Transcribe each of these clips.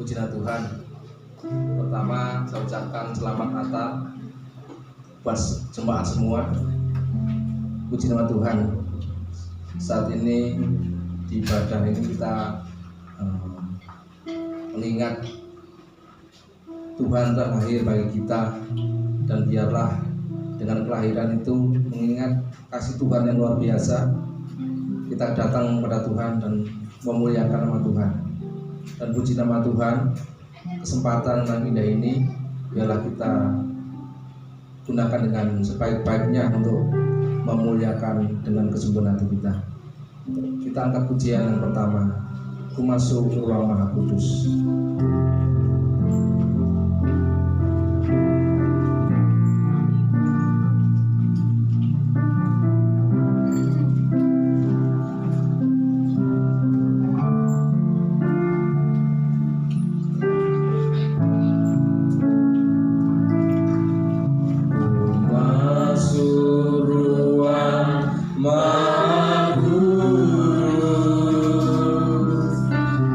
Puji Tuhan. Pertama, saya ucapkan selamat Natal buat jemaat semua. Puji nama Tuhan. Saat ini di ibadah ini kita mengingat Tuhan telah lahir bagi kita, dan biarlah dengan kelahiran itu mengingat kasih Tuhan yang luar biasa. Kita datang kepada Tuhan dan memuliakan nama Tuhan. Dan puji nama Tuhan, kesempatan yang indah ini biarlah kita gunakan dengan sebaik-baiknya untuk memuliakan dengan kesempurnaan hati kita. Kita angkat pujian yang pertama, Ku Masuk Ruang Maha Kudus.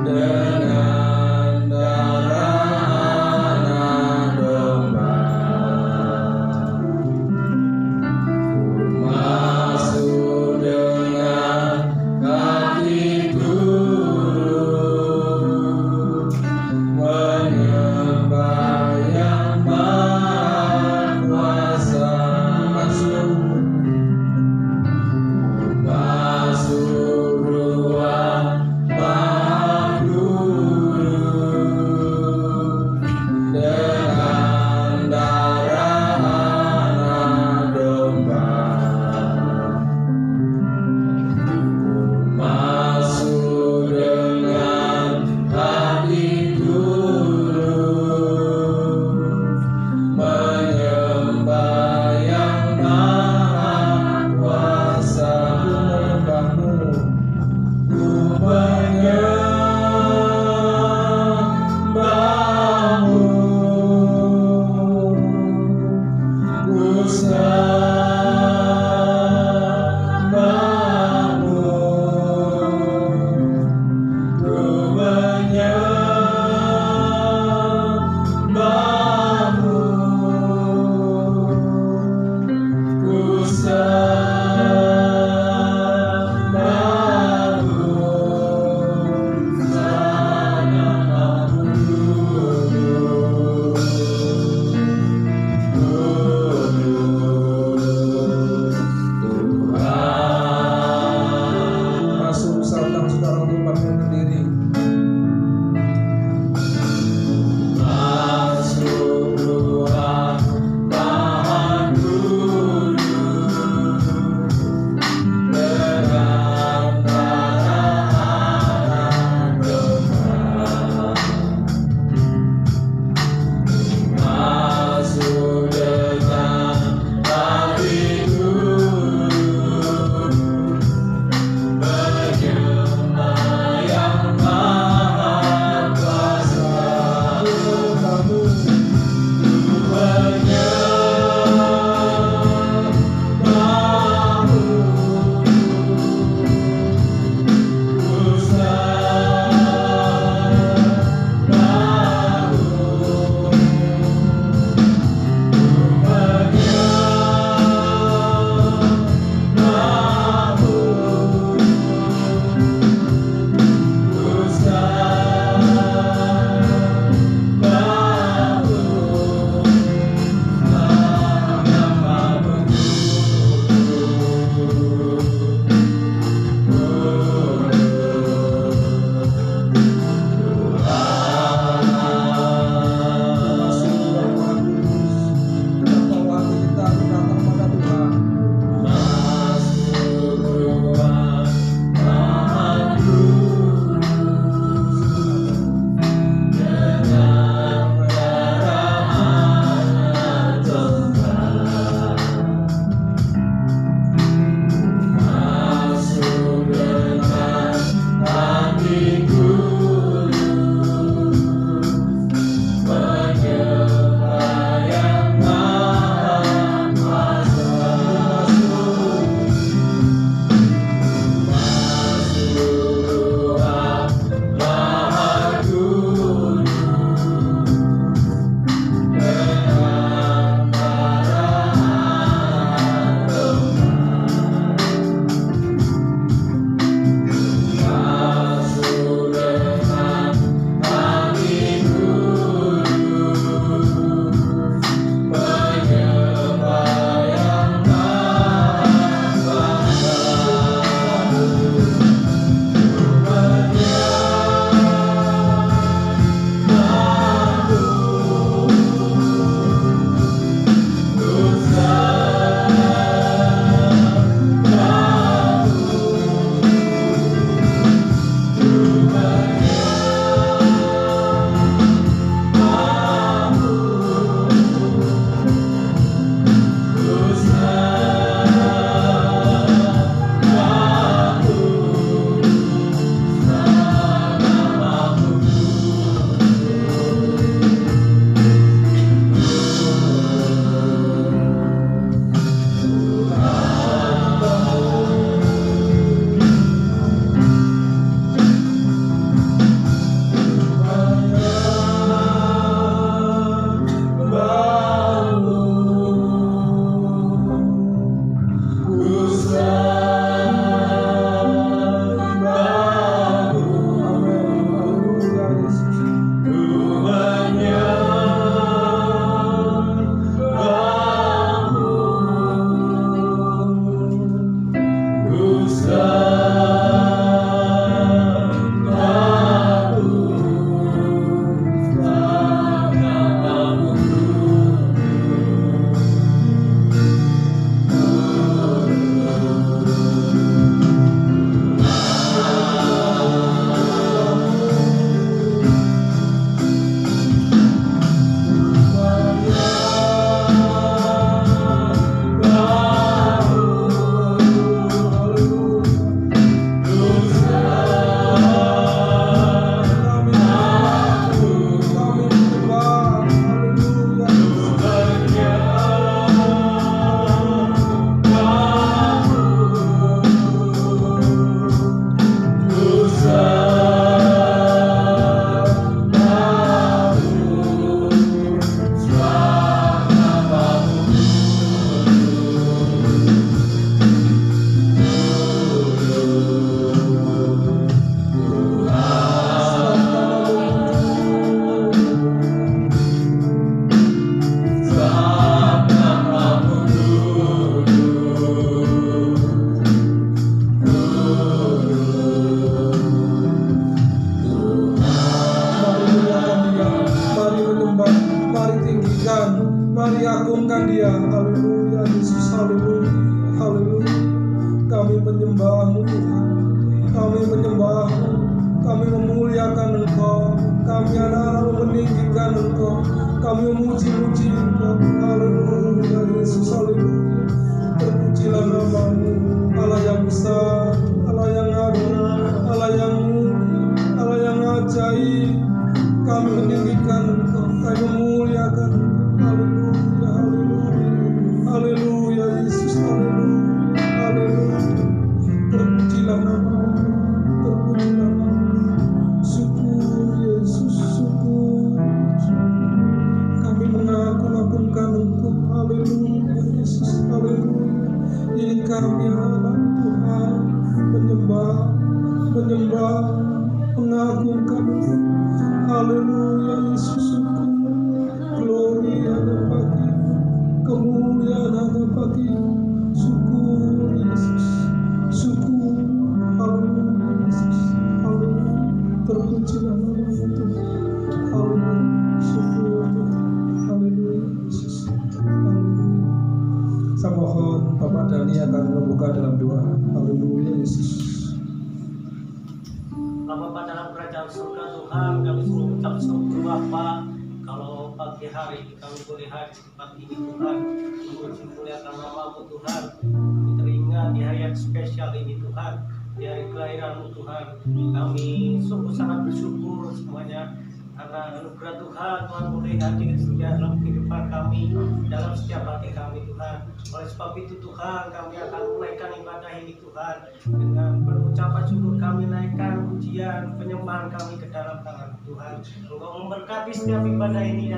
Dengan darah Mari agungkan Dia. Haleluya Yesus, haleluya, haleluya. Kami menyembah-Mu Tuhan, kami menyembah-Mu, kami memuliakan Engkau, kami anak-anak meninggikan Engkau, kami memuji-muji Engkau. Haleluya Yesus, haleluya. Terpujilah nama-Mu, Allah yang besar, Allah yang agung, Allah yang mulia, Allah yang ajaib. Kami meninggikan Engkau, kami memuliakan Engkau. Haleluya, haleluya, haleluya Yesus, haleluya, haleluya. Terpujilah nama-Mu, terpujilah nama-Mu. Syukur Yesus, syukur, syukur. Kami mengagung-agungkan Engkau. Haleluya Yesus, haleluya. Ini kami anak Tuhan, menyembah, menyembah, mengagungkan Engkau. Haleluya Yesus, syukur. Glory ada bagi, kemuliaan ada bagi. Syukur Yesus, syukur. Haleluya Yesus, haleluya. Terpujilah nama-Mu Tuhan. Haleluya, syukur Tuhan. Haleluya Yesus, haleluya. Saya mohon Bapak Dani akan membuka dalam doa. Haleluya Yesus. Bapa dalam kerajaan surga Tuhan, kami sungguh mengucap syukur Bapa kalau pagi hari ini kami boleh hadir di tempat ini Tuhan, memuji muliakan nama-Mu Tuhan. Kami teringat di hari yang spesial ini Tuhan, di hari kelahiran-Mu Tuhan. Kami sungguh sangat bersyukur semuanya karena anugerah Tuhan, Tuhan boleh hadir setiap dalam kehidupan kami, dalam setiap hati kami Tuhan. Oleh sebab itu Tuhan, kami akan menaikkan ibadah ini Tuhan dengan berucapan syukur. Kami naikkan pujian penyembahan kami ke dalam tangan Tuhan. Engkau memberkati setiap ibadah ini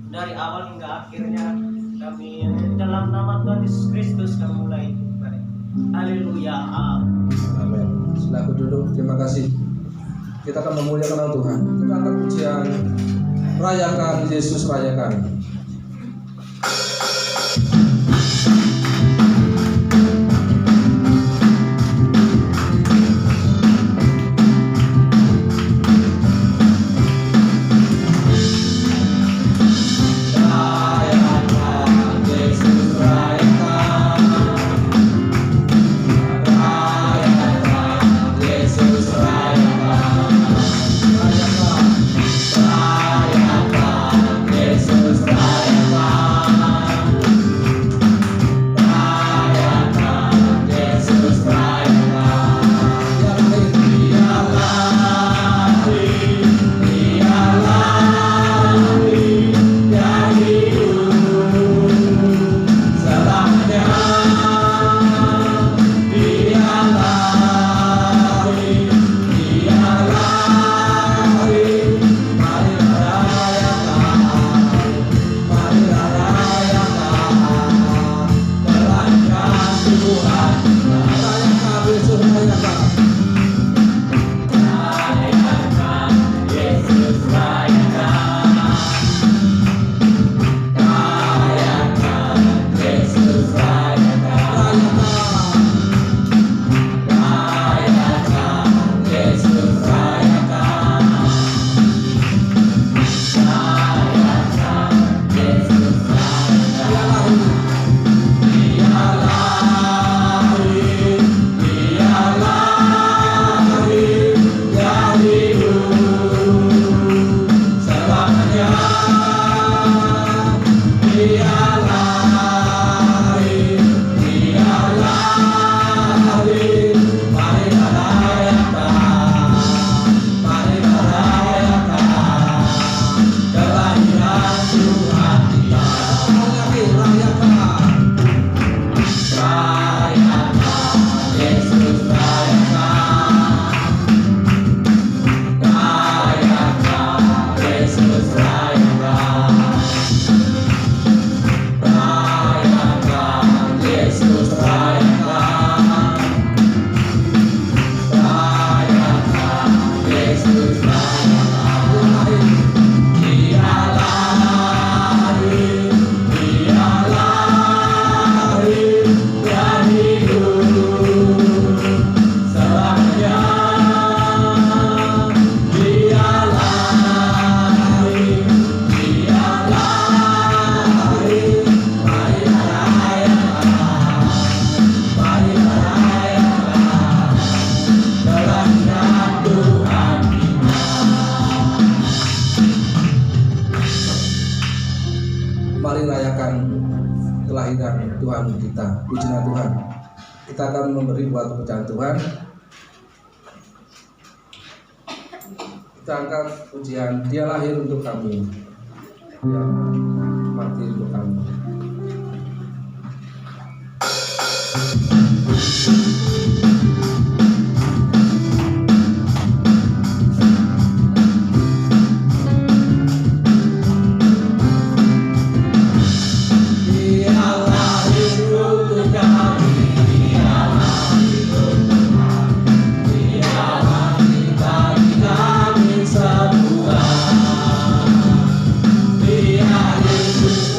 dari awal hingga akhirnya. Kami dalam nama Tuhan Yesus Kristus kami mulai ibadah. Haleluya, Amin. Silakan duduk. Terima kasih. Kita akan memuliakan nama Tuhan. Kita angkat pujian, rayakan Yesus, rayakan. Mari rayakan kelahiran Tuhan kita. Pujilah Tuhan. Kita akan memberi buat pujian Tuhan. Kita angkat pujian, Dia lahir untuk kami, Dia mati untuk kami. Dia Yesus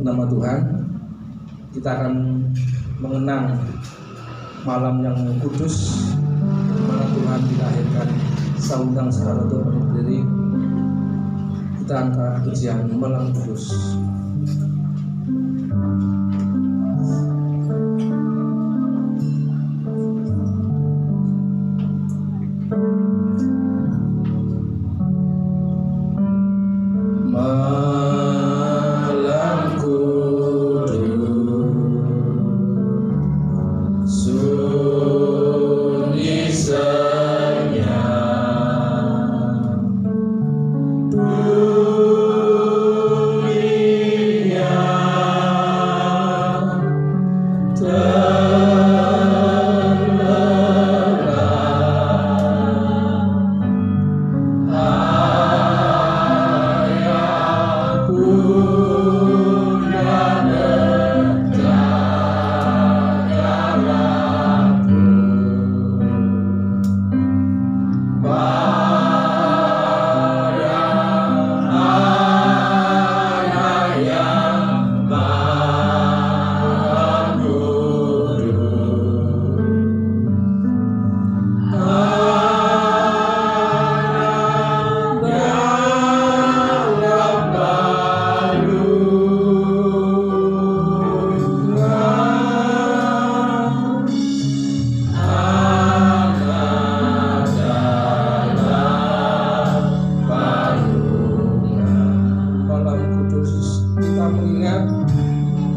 nama Tuhan. Kita akan mengenang malam yang kudus di mana Tuhan dilahirkan. Saya undang saudara untuk berdiri. Kita angkat pujian malam kudus.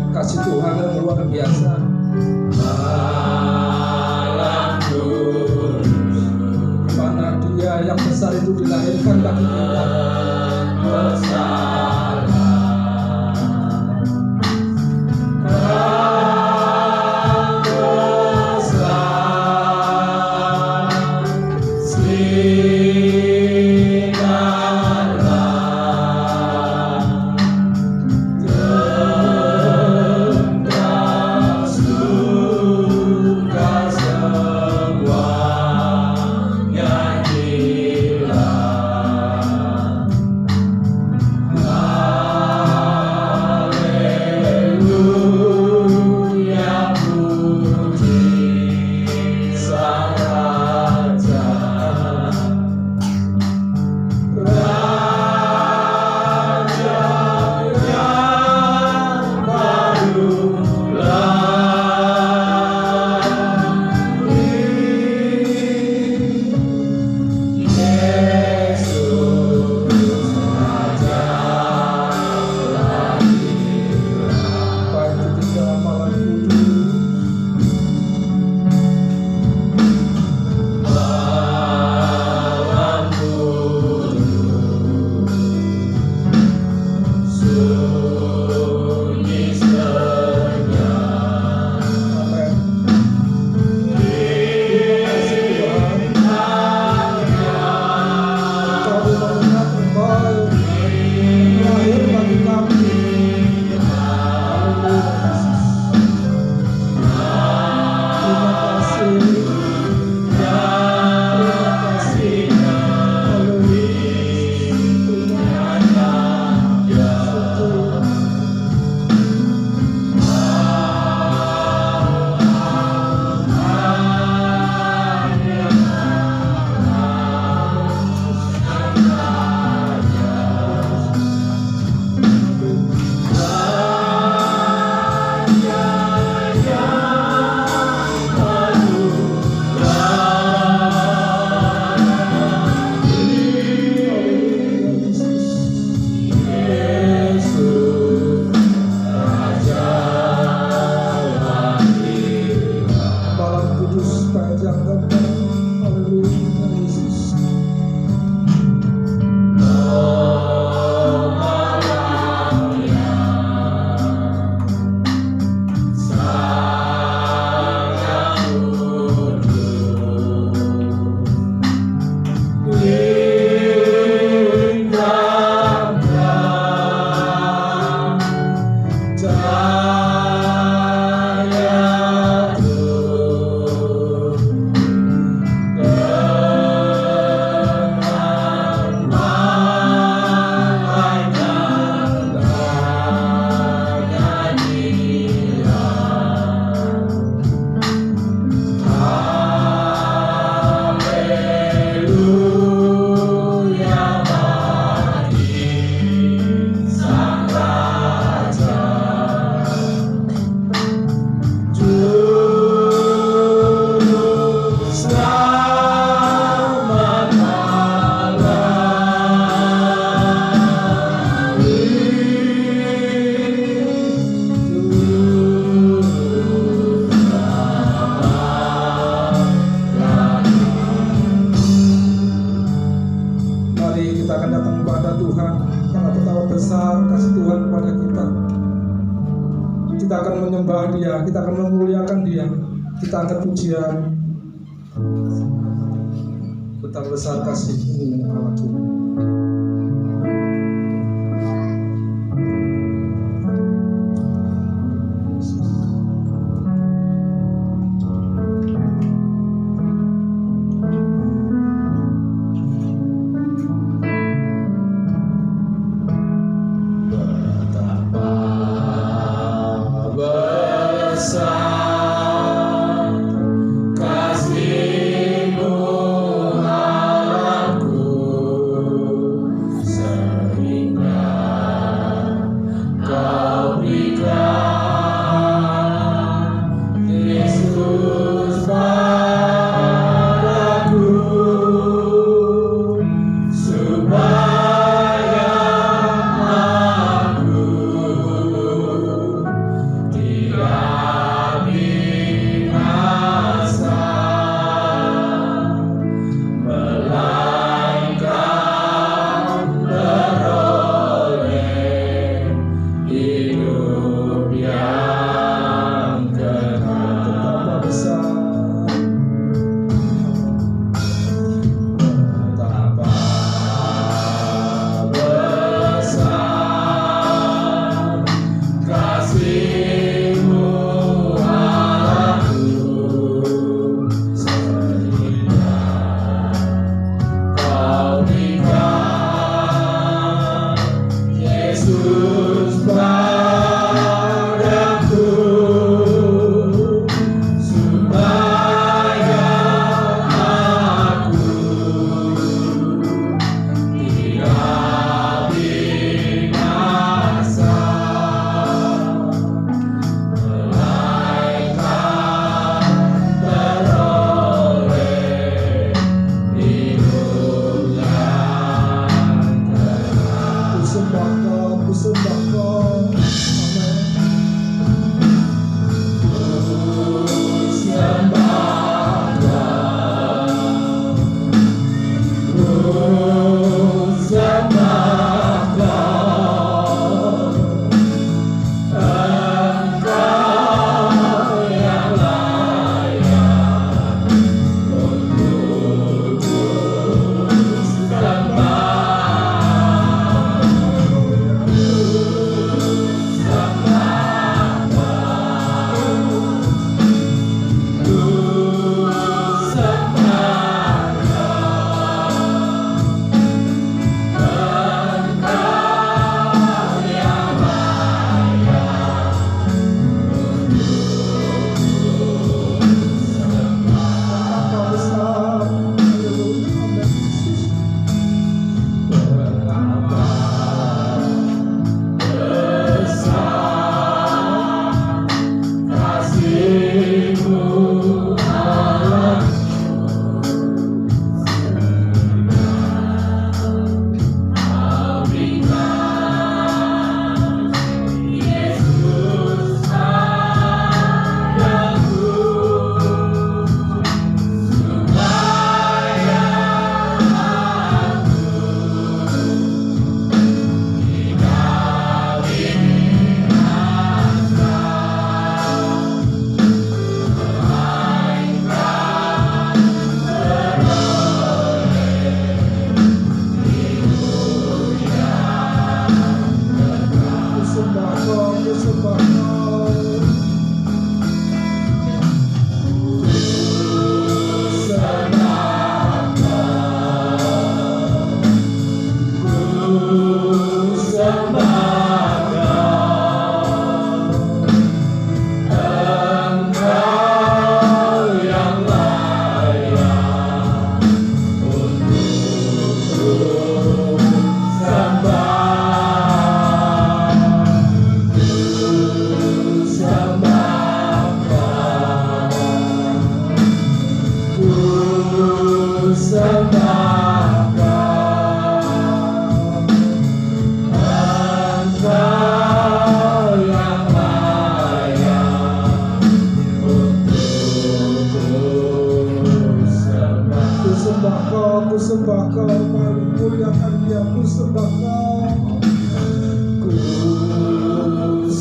Kasih Tuhan yang luar biasa. Malam kudus, di mana Dia yang besar itu dilahirkan bagi kita. Dia, kita akan memuliakan Dia. Kita angkat pujian. Betapa besar kasih-Mu Allahku.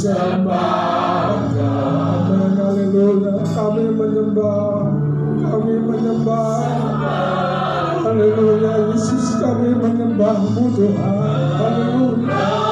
sembah Kau. Haleluya, kami menyembah. Haleluya, Yesus, kami menyembah-Mu Tuhan. Haleluya.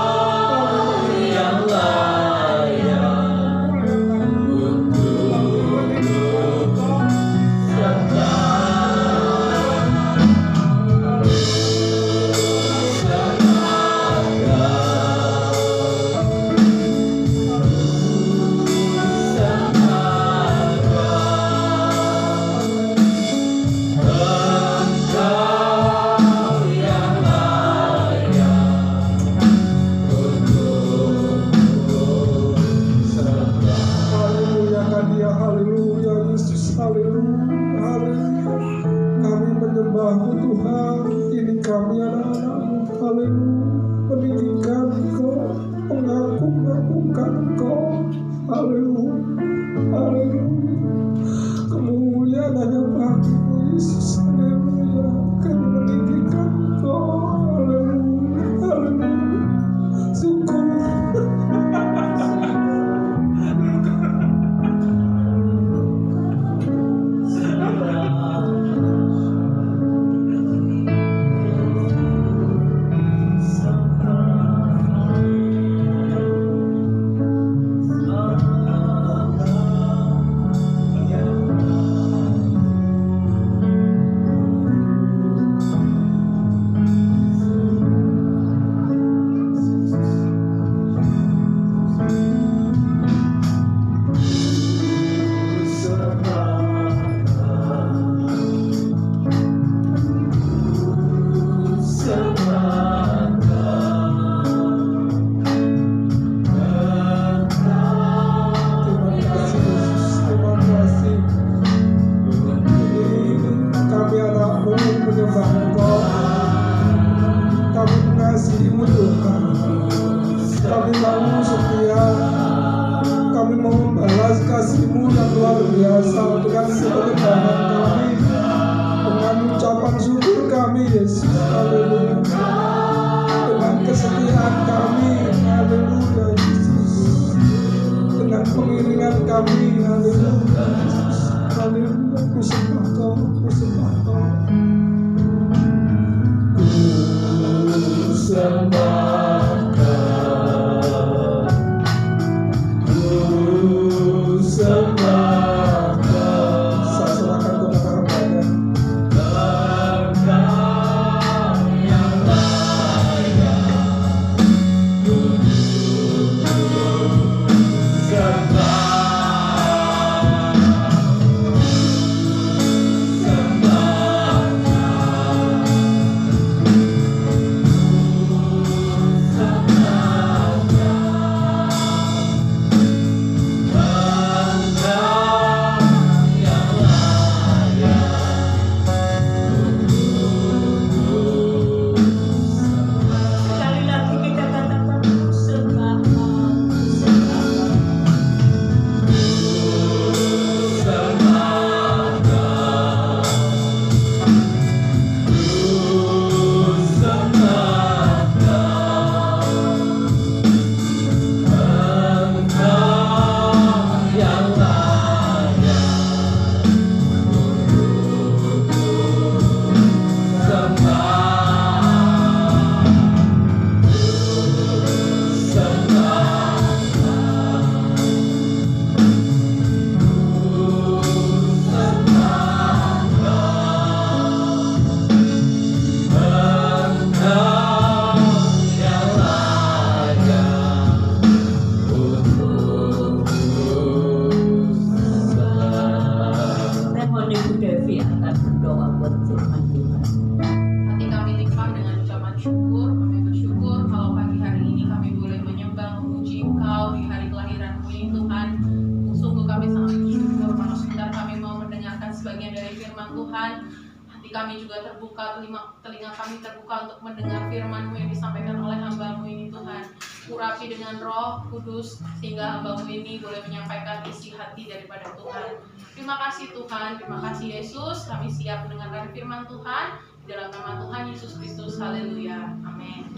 Kami juga terbuka, telinga kami terbuka untuk mendengar firman-Mu yang disampaikan oleh hamba-Mu ini Tuhan. Urapi dengan Roh Kudus sehingga hamba-Mu ini boleh menyampaikan isi hati daripada Tuhan. Terima kasih Tuhan, terima kasih Yesus. Kami siap mendengarkan firman Tuhan di dalam nama Tuhan Yesus Kristus. Haleluya. Amin.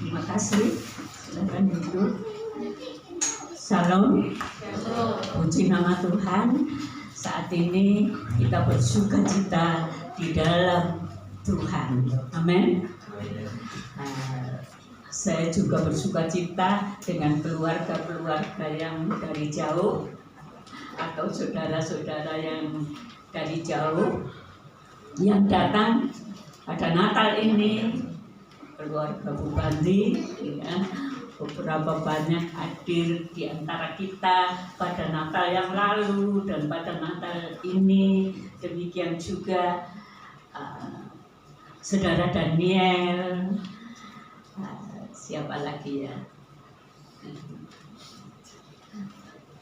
Terima kasih. Silakan duduk. Shalom. Puji nama Tuhan. Saat ini kita bersuka cita di dalam Tuhan. Amin. Saya juga bersuka cita dengan keluarga-keluarga yang dari jauh atau saudara-saudara yang dari jauh yang datang pada Natal ini. Keluarga Bu Bandi, ya, beberapa banyak hadir di antara kita pada Natal yang lalu dan pada Natal ini. Demikian juga Saudara Daniel, siapa lagi ya?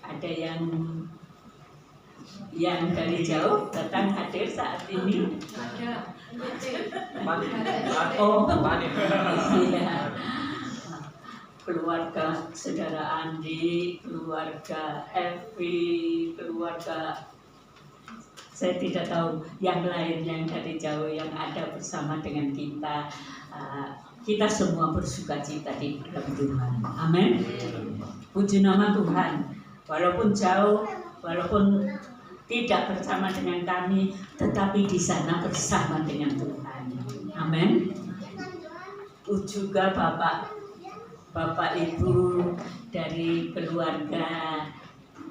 Ada yang dari jauh datang hadir saat ini. Iya. Keluarga Saudara Andi, keluarga Evi, keluarga saya tidak tahu yang lain yang dari jauh yang ada bersama dengan kita. Kita semua bersuka cita di dalam Tuhan. Amin. Puji nama Tuhan. Walaupun jauh, walaupun tidak bersama dengan kami, tetapi di sana bersama dengan Tuhan. Amin. Juga Bapak Ibu dari keluarga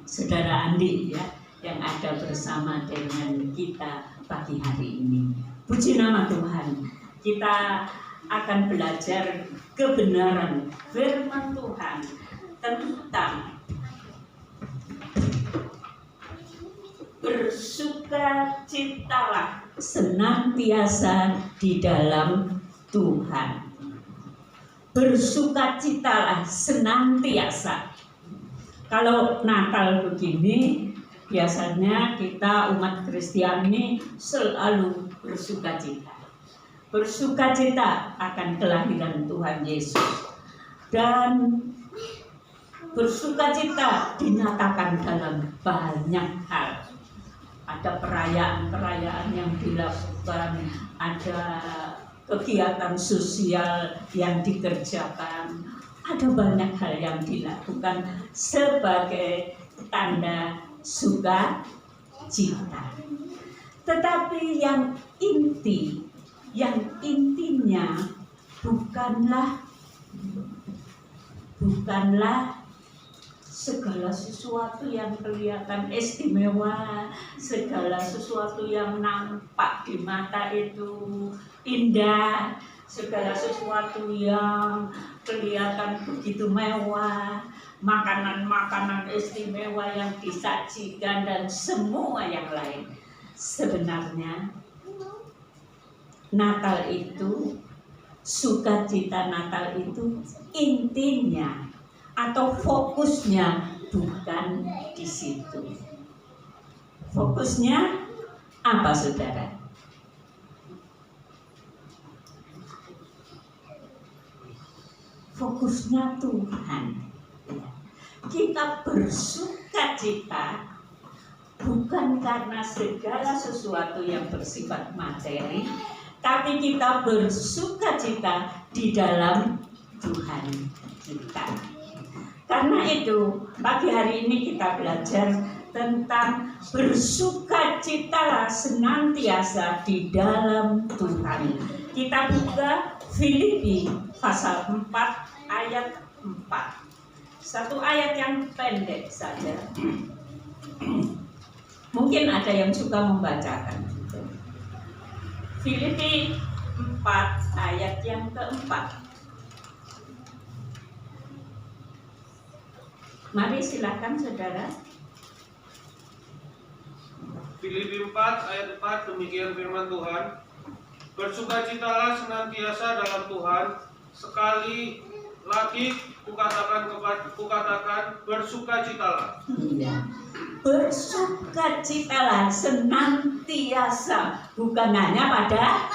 Saudara Andi ya, yang ada bersama dengan kita pagi hari ini. Puji nama Tuhan. Kita akan belajar kebenaran firman Tuhan tentang bersukacitalah senantiasa di dalam Tuhan. Bersukacitalah senantiasa. Kalau Natal begini, biasanya kita umat Kristiani selalu bersukacita. Bersukacita akan kelahiran Tuhan Yesus. Dan bersukacita dinyatakan dalam banyak hal. Ada perayaan-perayaan yang dilakukan, ada kegiatan sosial yang dikerjakan, ada banyak hal yang dilakukan sebagai tanda sukacita. Tetapi yang intinya bukanlah segala sesuatu yang kelihatan istimewa, segala sesuatu yang nampak di mata itu indah, segala sesuatu yang kelihatan begitu mewah, makanan-makanan istimewa yang disajikan dan semua yang lain. Sebenarnya Natal itu, sukacita Natal itu intinya atau fokusnya bukan di situ. Fokusnya apa, saudara? Fokusnya Tuhan. Kita bersukacita bukan karena segala sesuatu yang bersifat materi, tapi kita bersukacita di dalam Tuhan kita. Karena itu, pagi hari ini kita belajar tentang bersukacitalah senantiasa di dalam Tuhan. Kita buka Filipi pasal 4 ayat 4. Satu ayat yang pendek saja. Mungkin ada yang suka membacakan. Filipi 4 ayat yang keempat. Mari silakan saudara. Filipi 4 ayat 4, demikian firman Tuhan. Bersukacitalah senantiasa dalam Tuhan. Sekali lagi kukatakan bersukacitalah. Iya. Bersukacitalah senantiasa, bukan hanya pada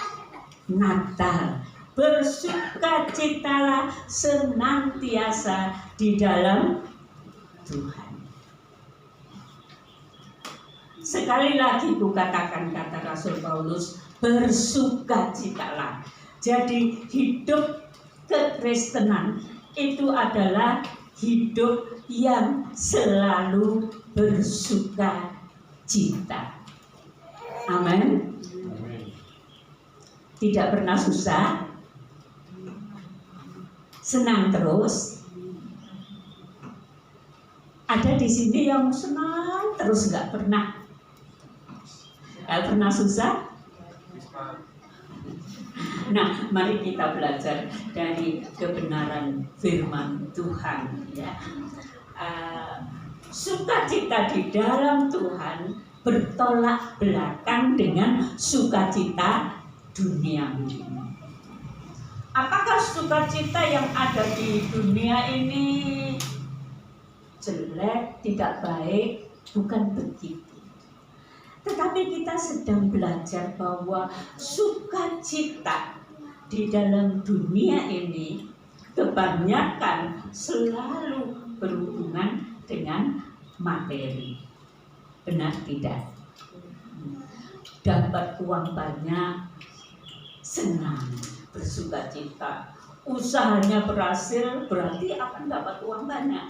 Natal. Bersukacitalah senantiasa di dalam Tuhan. Sekali lagi kukatakan, kata Rasul Paulus, bersukacitalah. Jadi hidup kekristenan itu adalah hidup yang selalu bersuka cita. Amin. Tidak pernah susah, senang terus. Ada di sini yang senang terus, nggak pernah susah. Nah, mari kita belajar dari kebenaran firman Tuhan, ya. Sukacita di dalam Tuhan bertolak belakang dengan sukacita dunia ini. Apakah sukacita yang ada di dunia ini jelek, tidak baik? Bukan begitu. Tetapi kita sedang belajar bahwa sukacita di dalam dunia ini kebanyakan selalu berhubungan dengan materi. Benar tidak? Dapat uang banyak, senang, bersukacita. Usahanya berhasil, berarti akan dapat uang banyak.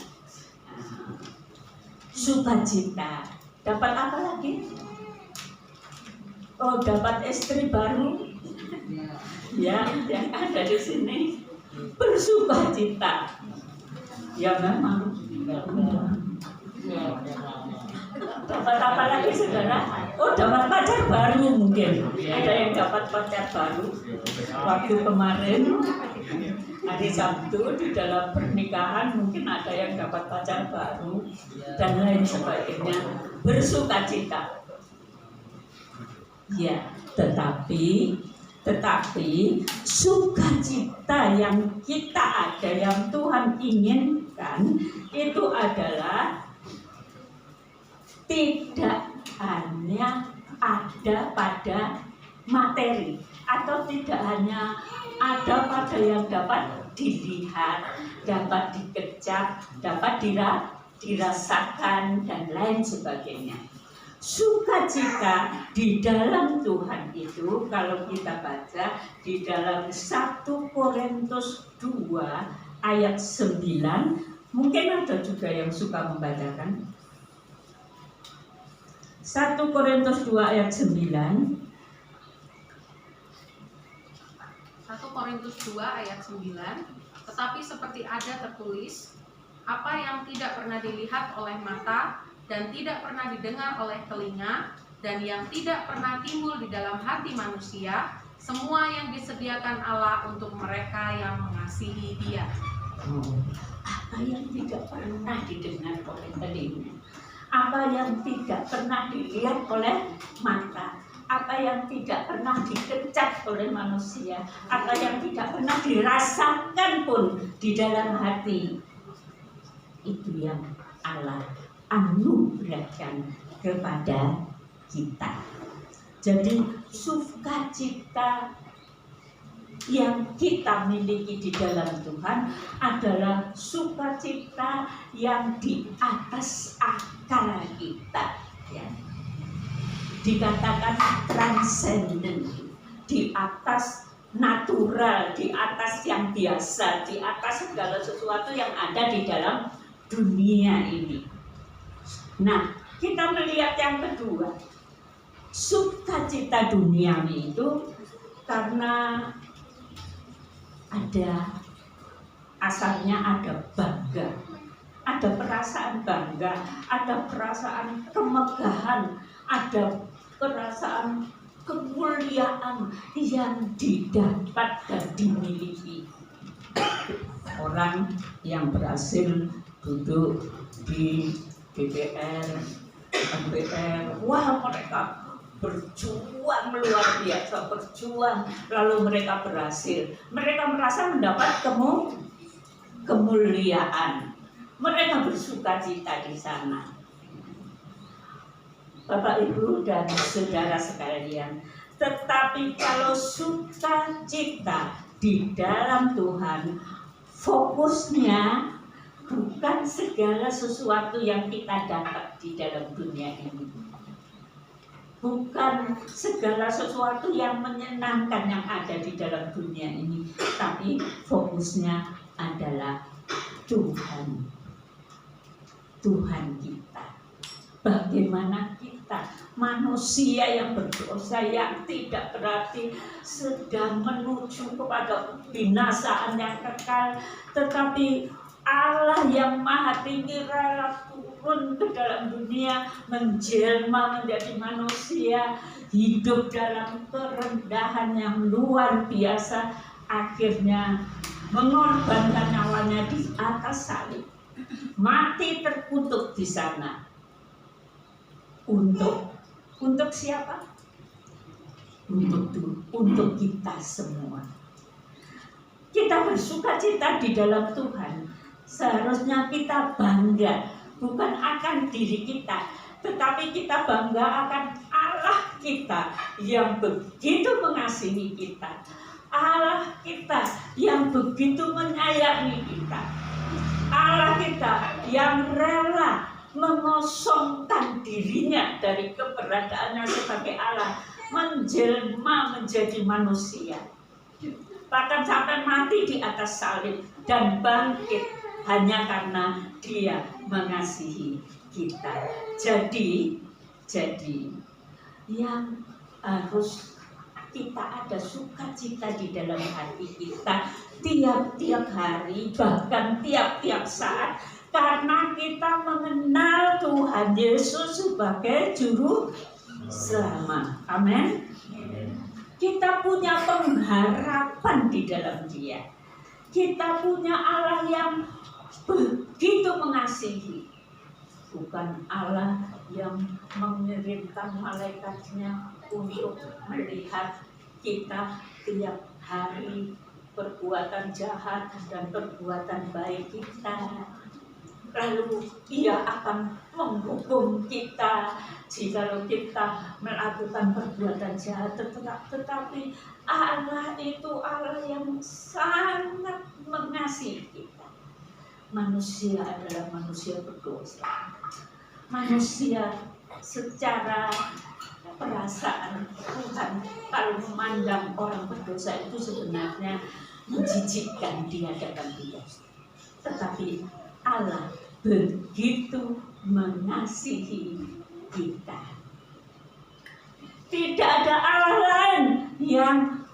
Sukacita. Dapat apa lagi? Oh, dapat istri baru. Ya, yang ada di sini bersukacita. Ya memang. Dapat apa lagi, saudara? Oh, dapat pacar baru mungkin. Ada yang dapat pacar baru. Waktu kemarin hari Sabtu di dalam pernikahan mungkin ada yang dapat pacar baru dan lain sebagainya. Bersukacita. Ya, tetapi sukacita yang kita ada, yang Tuhan inginkan, itu adalah tidak hanya ada pada materi, atau tidak hanya ada pada yang dapat dilihat, dapat dikecap, dapat dirasakan, dan lain sebagainya. Sukacita di dalam Tuhan itu, kalau kita baca di dalam 1 Korintus 2 ayat 9, mungkin ada juga yang suka membacakan. 1 Korintus 2 ayat 9. 1 Korintus 2 ayat 9. Tetapi seperti ada tertulis, apa yang tidak pernah dilihat oleh mata dan tidak pernah didengar oleh telinga dan yang tidak pernah timbul di dalam hati manusia, semua yang disediakan Allah untuk mereka yang mengasihi Dia. Apa yang tidak pernah didengar oleh telinga, apa yang tidak pernah dilihat oleh mata, apa yang tidak pernah dikecap oleh manusia, apa yang tidak pernah dirasakan pun di dalam hati, itu yang Allah anugerahkan kepada kita. Jadi sukacita yang kita miliki di dalam Tuhan adalah sukacita yang di atas akal kita, ya. Dikatakan transenden, di atas natural, di atas yang biasa, di atas segala sesuatu yang ada di dalam dunia ini. Nah, kita melihat yang kedua, sukacita duniawi itu karena ada asalnya, ada bangga, ada perasaan bangga, ada perasaan kemegahan, ada perasaan kemuliaan yang didapat dan dimiliki orang yang berhasil duduk di DPR, MPR. Wah, mereka berjuang luar biasa, berjuang, lalu mereka berhasil. Mereka merasa mendapat kemuliaan. Mereka bersukacita di sana. Bapak, Ibu, dan saudara sekalian, tetapi kalau sukacita di dalam Tuhan, fokusnya bukan segala sesuatu yang kita dapat di dalam dunia ini, bukan segala sesuatu yang menyenangkan yang ada di dalam dunia ini, tapi fokusnya adalah Tuhan Tuhan kita. Bagaimana kita manusia yang berdosa yang tidak berarti sedang menuju kepada binasaan yang kekal, tetapi Allah yang maha tinggi rela turun ke dalam dunia, menjelma menjadi manusia, hidup dalam kerendahan yang luar biasa, akhirnya mengorbankan nyawanya di atas salib, mati terkutuk di sana. Untuk siapa? Untuk kita semua. Kita bersukacita di dalam Tuhan. Seharusnya kita bangga bukan akan diri kita, tetapi kita bangga akan Allah kita yang begitu mengasihi kita, Allah kita yang begitu menyayangi kita, Allah kita yang rela mengosongkan dirinya dari keberadaannya sebagai Allah, menjelma menjadi manusia, bahkan sampai mati di atas salib dan bangkit hanya karena Dia mengasihi kita. Jadi yang harus kita ada sukacita di dalam hati kita tiap-tiap hari, bahkan tiap-tiap saat, karena kita mengenal Tuhan Yesus sebagai Juru Selamat. Amin. Kita punya pengharapan di dalam Dia. Kita punya Allah yang begitu mengasihi. Bukan Allah yang mengirimkan malaikatnya untuk melihat kita tiap hari perbuatan jahat dan perbuatan baik kita, lalu Ia akan menghukum kita jikalau kita melakukan perbuatan jahat. Tetapi Allah itu Allah yang sangat mengasihi kita. Manusia adalah manusia berdosa. Manusia secara perasaan Tuhan kalau memandang orang berdosa itu sebenarnya menjijikkan di hadapan Dia. Tetapi Allah begitu mengasihi kita. Tidak ada Allah lain yang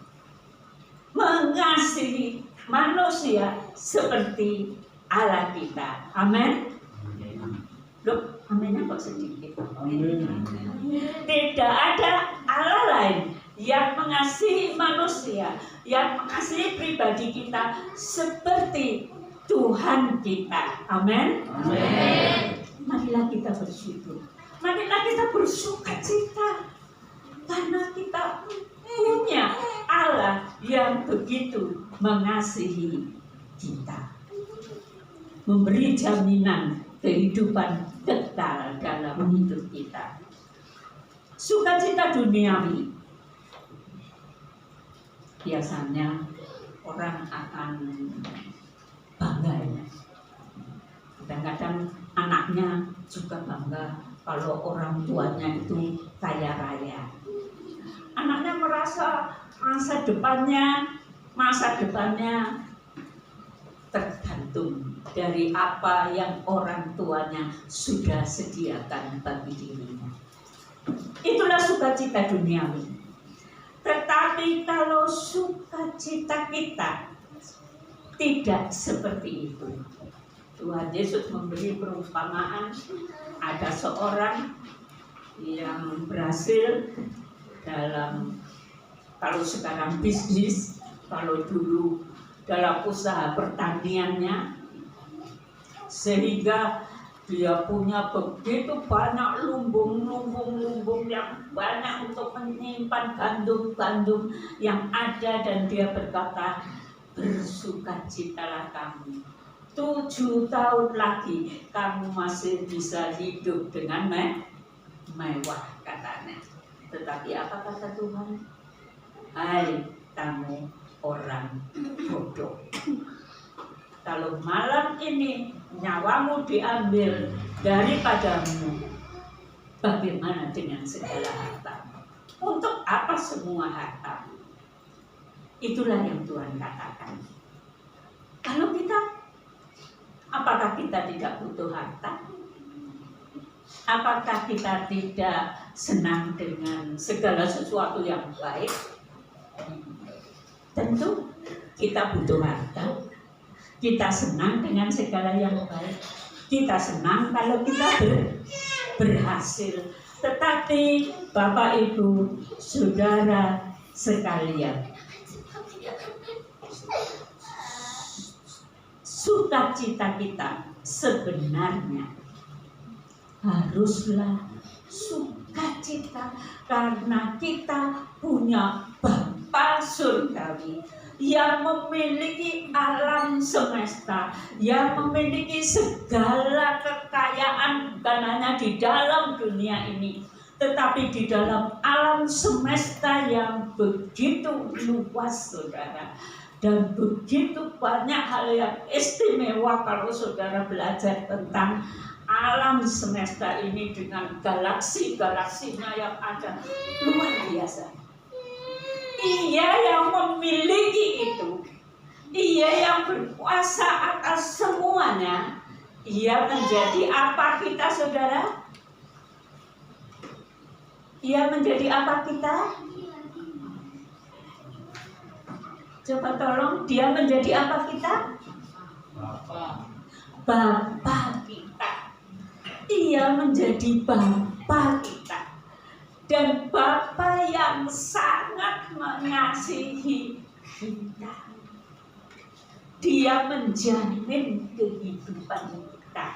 mengasihi manusia seperti Allah kita. Amin. Loh, aminnya kok sedikit. Tidak ada Allah lain yang mengasihi manusia, yang mengasihi pribadi kita seperti Tuhan kita. Amin. Marilah kita bersyukur. Marilah kita bersukacita karena kita punya Allah yang begitu mengasihi kita, memberi jaminan kehidupan kekal dalam hidup kita. Sukacita duniawi biasanya orang akan bangga ya. Kadang-kadang anaknya juga bangga kalau orang tuanya itu kaya raya. Anaknya merasa masa depannya tergantung dari apa yang orang tuanya sudah sediakan bagi dirinya. Itulah sukacita duniawi. Tetapi kalau sukacita kita tidak seperti itu. Tuhan Yesus memberi perumpamaan, ada seorang yang berhasil dalam, kalau sekarang bisnis, kalau dulu dalam usaha pertaniannya, sehingga dia punya begitu banyak lumbung yang banyak untuk menyimpan gandum-gandum yang ada, dan dia berkata, bersukacitalah kamu, 7 tahun lagi kamu masih bisa hidup dengan mewah, katanya. Tetapi apa kata Tuhan? Hai kamu orang bodoh, kalau malam ini nyawamu diambil daripadamu, bagaimana dengan segala hartamu? Untuk apa semua hartamu? Itulah yang Tuhan katakan. Kalau kita, apakah kita tidak butuh harta? Apakah kita tidak senang dengan segala sesuatu yang baik? Tentu kita butuh harta. Kita senang dengan segala yang baik. Kita senang kalau kita berhasil. Tetapi Bapak Ibu, Saudara sekalian, sukacita kita sebenarnya haruslah sukacita karena kita punya Bapa surgawi yang memiliki alam semesta, yang memiliki segala kekayaan bukan hanya di dalam dunia ini, tetapi di dalam alam semesta yang begitu luas, saudara. Dan begitu banyak hal yang istimewa kalau saudara belajar tentang alam semesta ini dengan galaksi-galaksinya yang ada, luar biasa. Ia yang memiliki itu, Ia yang berkuasa atas semuanya. Ia menjadi apa kita, saudara? Ia menjadi apa kita? Coba tolong, dia menjadi apa kita? Bapa kita. Ia menjadi Bapa kita. Dan Bapa yang sangat mengasihi kita. Dia menjamin kehidupan kita.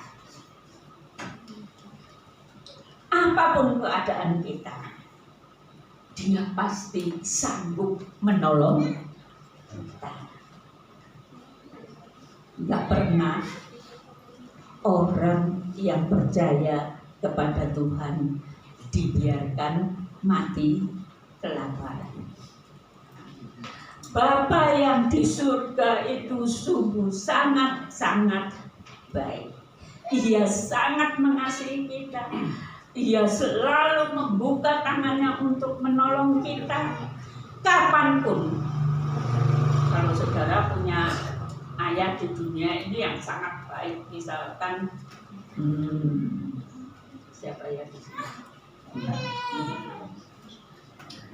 Apapun keadaan kita, Dia pasti sanggup menolong kita. Tidak pernah orang yang percaya kepada Tuhan dibiarkan mati kelaparan. Bapa yang di surga itu sungguh sangat-sangat baik. Ia sangat mengasihi kita. Ia selalu membuka tangannya untuk menolong kita kapanpun. Kalau saudara punya ayah di dunia ini yang sangat baik, misalkan siapa ya di sini?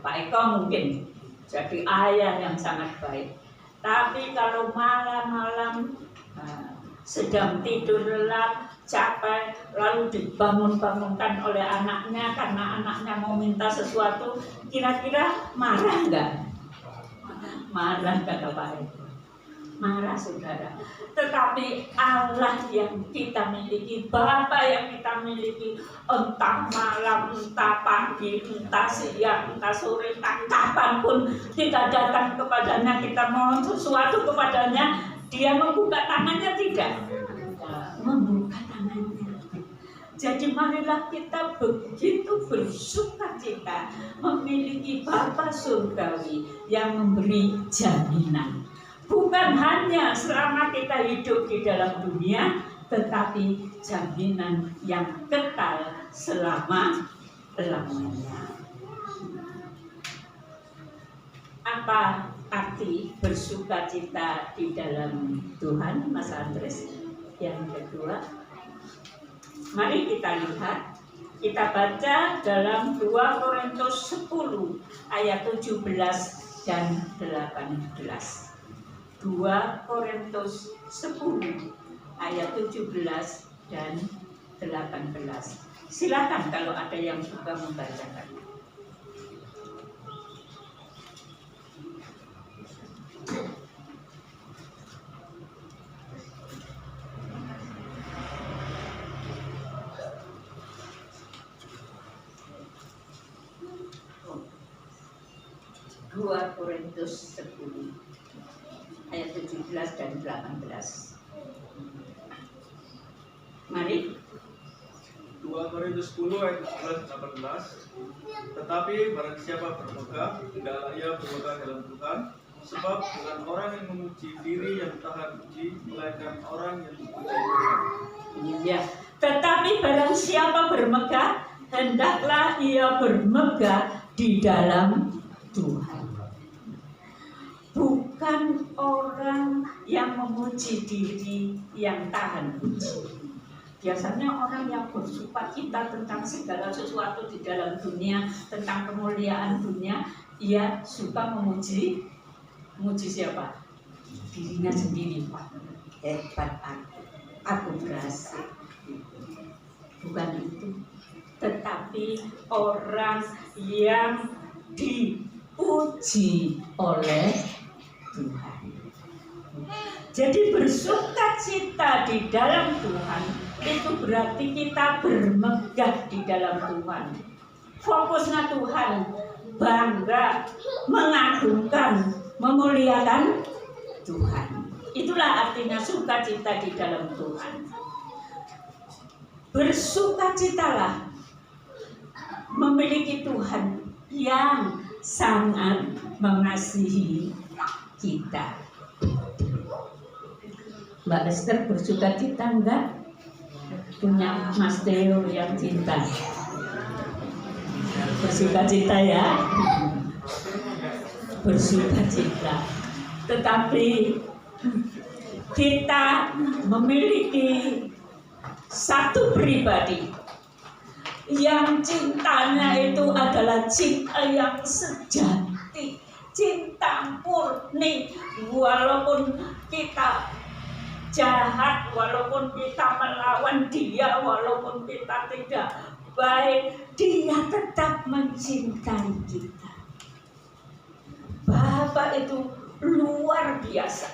Pak Eko mungkin jadi ayah yang sangat baik. Tapi kalau malam-malam sedang tidur lelap, capek, lalu dibangun-bangunkan oleh anaknya karena anaknya mau minta sesuatu, kira-kira marah enggak? Marah kata Pak Eko. Marah, saudara. Tetapi Allah yang kita miliki, Bapa yang kita miliki, entah malam, entah pagi, entah siang, entah sore, entah kapanpun kita datang kepadanya, kita mohon sesuatu kepadanya, Dia membuka tangannya tidak? Membuka tangannya. Jadi marilah kita begitu bersukacita memiliki Bapa surgawi yang memberi jaminan. Bukan hanya selama kita hidup di dalam dunia, tetapi jaminan yang kekal selama-lamanya. Apa arti bersukacita di dalam Tuhan, Mas Andres? Yang kedua, mari kita lihat, kita baca dalam 2 Korintus 10 ayat 17 dan 18. 2 Korintus 10 ayat 17 dan 18. Silakan kalau ada yang suka membacakan. Dua Korintus 10 ayat 17 dan 18. Mari. 2 Korintus 10 ayat 17 dan 18. Tetapi barang siapa bermegah, hendaklah ia bermegah dalam Tuhan, sebab bukan orang yang memuji diri yang tahan uji, melainkan orang yang memuji Tuhan. Iya. Tetapi barang siapa bermegah, hendaklah ia bermegah di dalam Tuhan. Bukan orang yang memuji diri yang tahan uji, Biasanya orang yang bersukacita tentang segala sesuatu di dalam dunia, tentang kemuliaan dunia, ia suka memuji siapa? Dirinya sendiri. Wah, hebat aku berhasil. Bukan itu, tetapi orang yang dipuji oleh Tuhan. Jadi bersukacita di dalam Tuhan itu berarti kita bermegah di dalam Tuhan. Fokusnya Tuhan, bangga, mengagungkan, memuliakan Tuhan. Itulah artinya sukacita di dalam Tuhan. Bersukacitalah memiliki Tuhan yang sangat mengasihi kita. Mbak Esther bersukacita enggak? Punya Mas Theo yang cinta. Bersukacita ya. Bersukacita. Tetapi kita memiliki satu pribadi yang cintanya itu adalah cinta yang sejati, cinta murni. Walaupun kita jahat, walaupun kita melawan dia, walaupun kita tidak baik, dia tetap mencintai kita. Bapak itu luar biasa.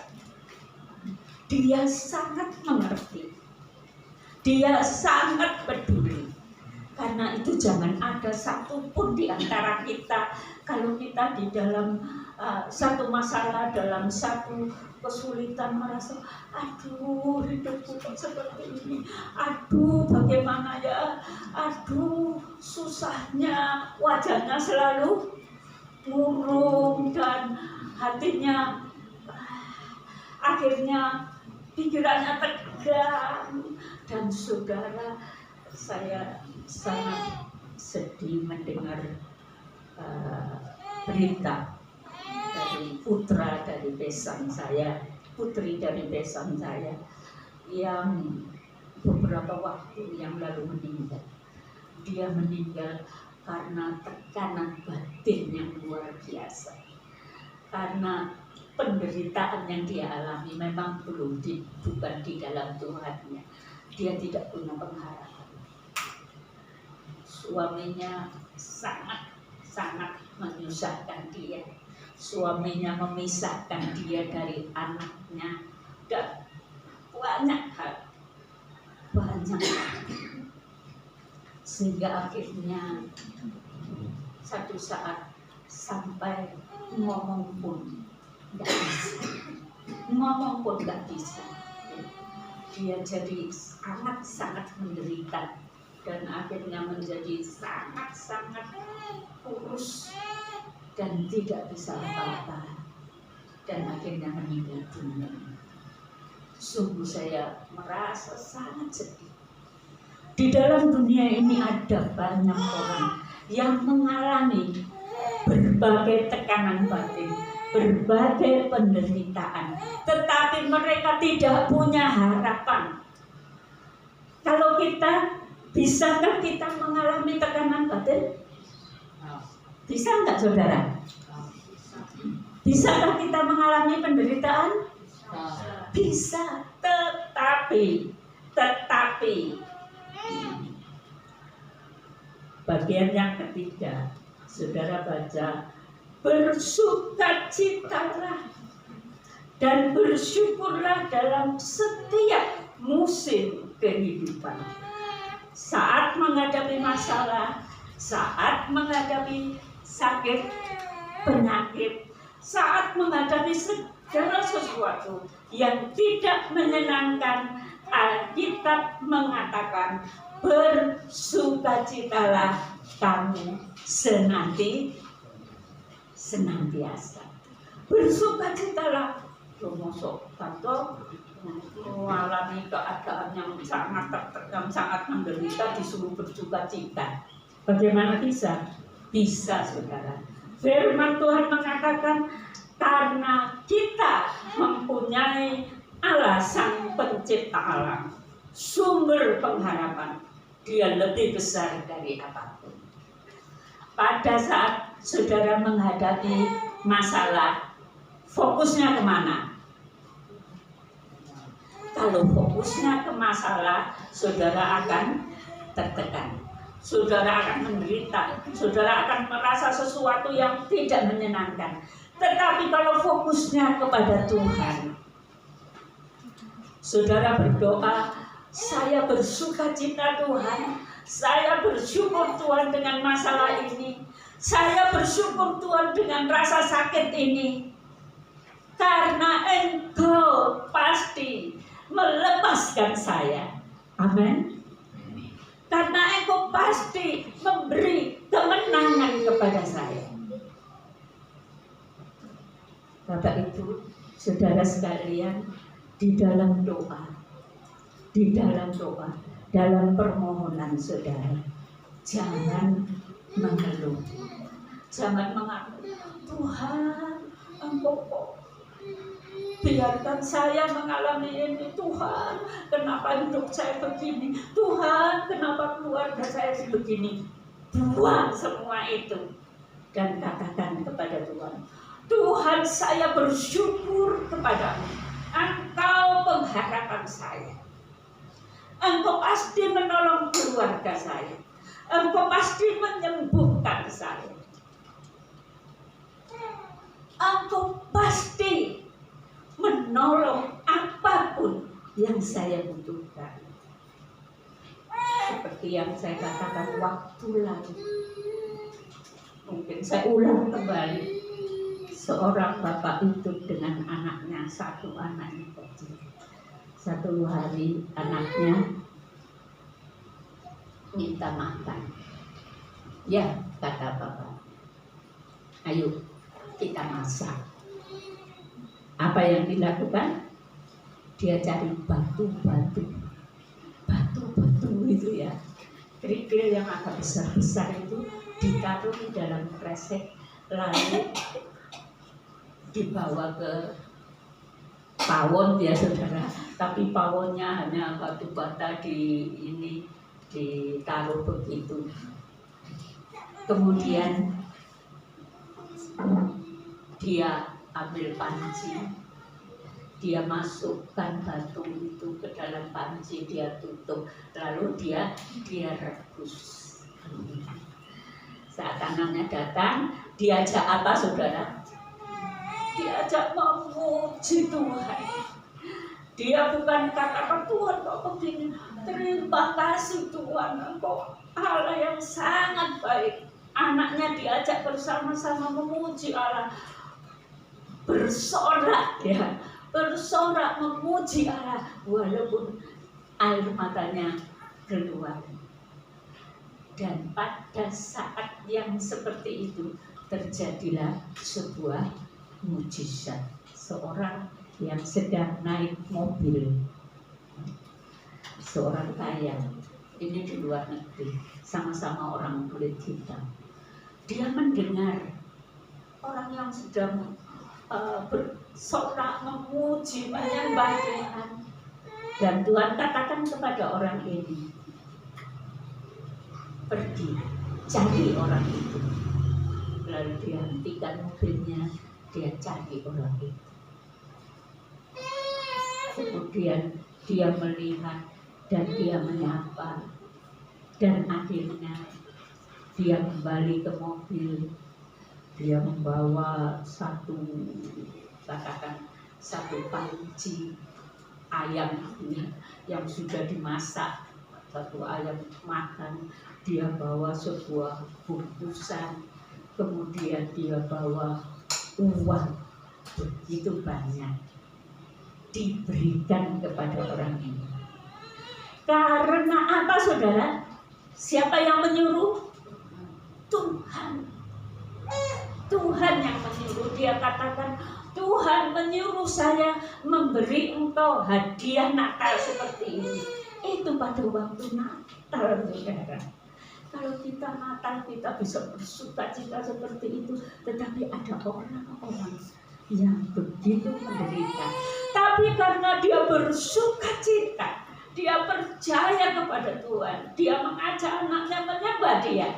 Dia sangat mengerti. Dia sangat peduli. Karena itu jangan ada satupun di antara kita, kalau kita di dalam satu masalah, dalam satu kesulitan, merasa aduh hidupku kok seperti ini, aduh bagaimana ya, aduh susahnya, wajahnya selalu murung dan hatinya akhirnya pikirannya tegang. Dan saudara, saya sangat sedih mendengar berita dari putra dari besan saya, putri dari besan saya yang beberapa waktu yang lalu meninggal. Dia meninggal karena tekanan batin yang luar biasa, karena penderitaan yang dia alami memang bukan di dalam Tuhannya. Dia tidak punya pengharapan. Suaminya sangat menyusahkan dia. Suaminya memisahkan dia dari anaknya dan banyak hal, sehingga akhirnya satu saat sampai ngomong pun nggak bisa. Dia jadi sangat menderita dan akhirnya menjadi sangat kurus dan tidak bisa apa-apa dan akhirnya meninggal dunia. Sungguh saya merasa sangat sedih. Di dalam dunia ini ada banyak orang yang mengalami berbagai tekanan batin, berbagai penderitaan, tetapi mereka tidak punya harapan. Kalau kita, bisakah kita mengalami tekanan batin? Bisa enggak saudara? Bisakah kita mengalami penderitaan? Bisa, tetapi bagian yang ketiga, saudara baca, bersukacitalah dan bersyukurlah dalam setiap musim kehidupan. Saat menghadapi masalah, saat menghadapi sakit, penyakit, saat menghadapi segala sesuatu yang tidak menyenangkan, Alkitab mengatakan, bersukacitalah kamu senantiasa. Bersukacitalah. Mosok kantor mengalami keadaan yang sangat tertekan, sangat menderita, disuruh bersukacita. Bagaimana bisa? Bisa, saudara. Firman Tuhan mengatakan, karena kita mempunyai Allah sang pencipta alam. sumber pengharapan. Dia lebih besar dari apapun. Pada saat saudara menghadapi masalah, fokusnya kemana? Kalau fokusnya ke masalah, saudara akan tertekan. Saudara akan menderita. Saudara akan merasa sesuatu yang tidak menyenangkan. Tetapi kalau fokusnya kepada Tuhan, saudara berdoa, saya bersuka cita Tuhan, saya bersyukur Tuhan dengan masalah ini, saya bersyukur Tuhan dengan rasa sakit ini, karena Engkau pasti melepaskan saya. Amin. Karena Engkau pasti memberi kemenangan kepada saya. Bapak Ibu, saudara sekalian, di dalam doa, dalam permohonan saudara, jangan mengeluh, jangan mengaku, Tuhan, Engkau kok biarkan saya mengalami ini, Tuhan, kenapa hidup saya begini, Tuhan, kenapa keluarga saya begini. Buang semua itu dan katakan kepada Tuhan, Tuhan, saya bersyukur kepadamu, Engkau pengharapan saya, Engkau pasti menolong keluarga saya, Engkau pasti menyembuhkan saya, Engkau pasti menolong apapun yang saya butuhkan. Seperti yang saya katakan waktu lalu, mungkin saya ulang kembali, seorang bapak itu dengan anaknya, satu anaknya kecil. Satu hari anaknya minta makan. Ya, kata bapak, ayo kita masak. Apa yang dilakukan? Dia cari batu-batu itu ya, kerikil yang agak besar-besar itu ditaruh di dalam kresek, lalu dibawa ke pawon ya saudara. Tapi pawonnya hanya batu bata ditaruh begitu. Kemudian dia ambil panci, dia masukkan batu itu ke dalam panci, dia tutup, lalu dia rebus. Saat anaknya datang, diajak apa saudara? Diajak memuji Tuhan. Dia bukan katakan Tuhan kok begini, terima kasih Tuhan, Engkau Allah yang sangat baik. Anaknya diajak bersama-sama memuji Allah, bersorak ya, bersorak memuji Allah walaupun air matanya keluar. Dan pada saat yang seperti itu terjadilah sebuah mujizat. Seorang yang sedang naik mobil, seorang kaya, ini di luar negeri, sama-sama orang kulit hitam. Dia mendengar orang yang sedang bersorak memuji, menyembah Tuhan. Dan Tuhan katakan kepada orang ini, pergi cari orang itu. Lalu dia hentikan mobilnya, dia cari orang itu. Kemudian dia melihat dan dia menyapa, dan akhirnya dia kembali ke mobil. Dia membawa satu panci ayam yang sudah dimasak, satu ayam makan. Dia bawa sebuah bungkusan, kemudian dia bawa uang begitu banyak, diberikan kepada orang ini. Karena apa saudara? Siapa yang menyuruh? Tuhan. Tuhan yang menyuruh. Dia katakan, Tuhan menyuruh saya memberi engkau hadiah Natal seperti ini. Itu pada waktu Natal saudara. Kalau kita Natal kita bisa bersuka cita seperti itu, tetapi ada orang-orang yang begitu menderita. Tapi karena dia bersuka cita, dia percaya kepada Tuhan, dia mengajak anaknya menyembah dia,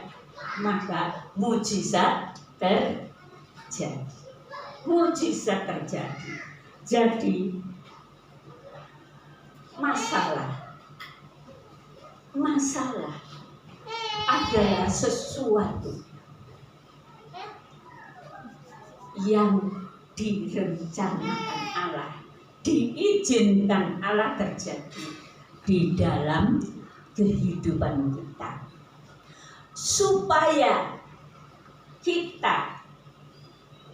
maka mujizat terjadi. Mujizat terjadi. Jadi masalah adalah sesuatu yang direncanakan Allah, diizinkan Allah terjadi di dalam kehidupan kita, supaya kita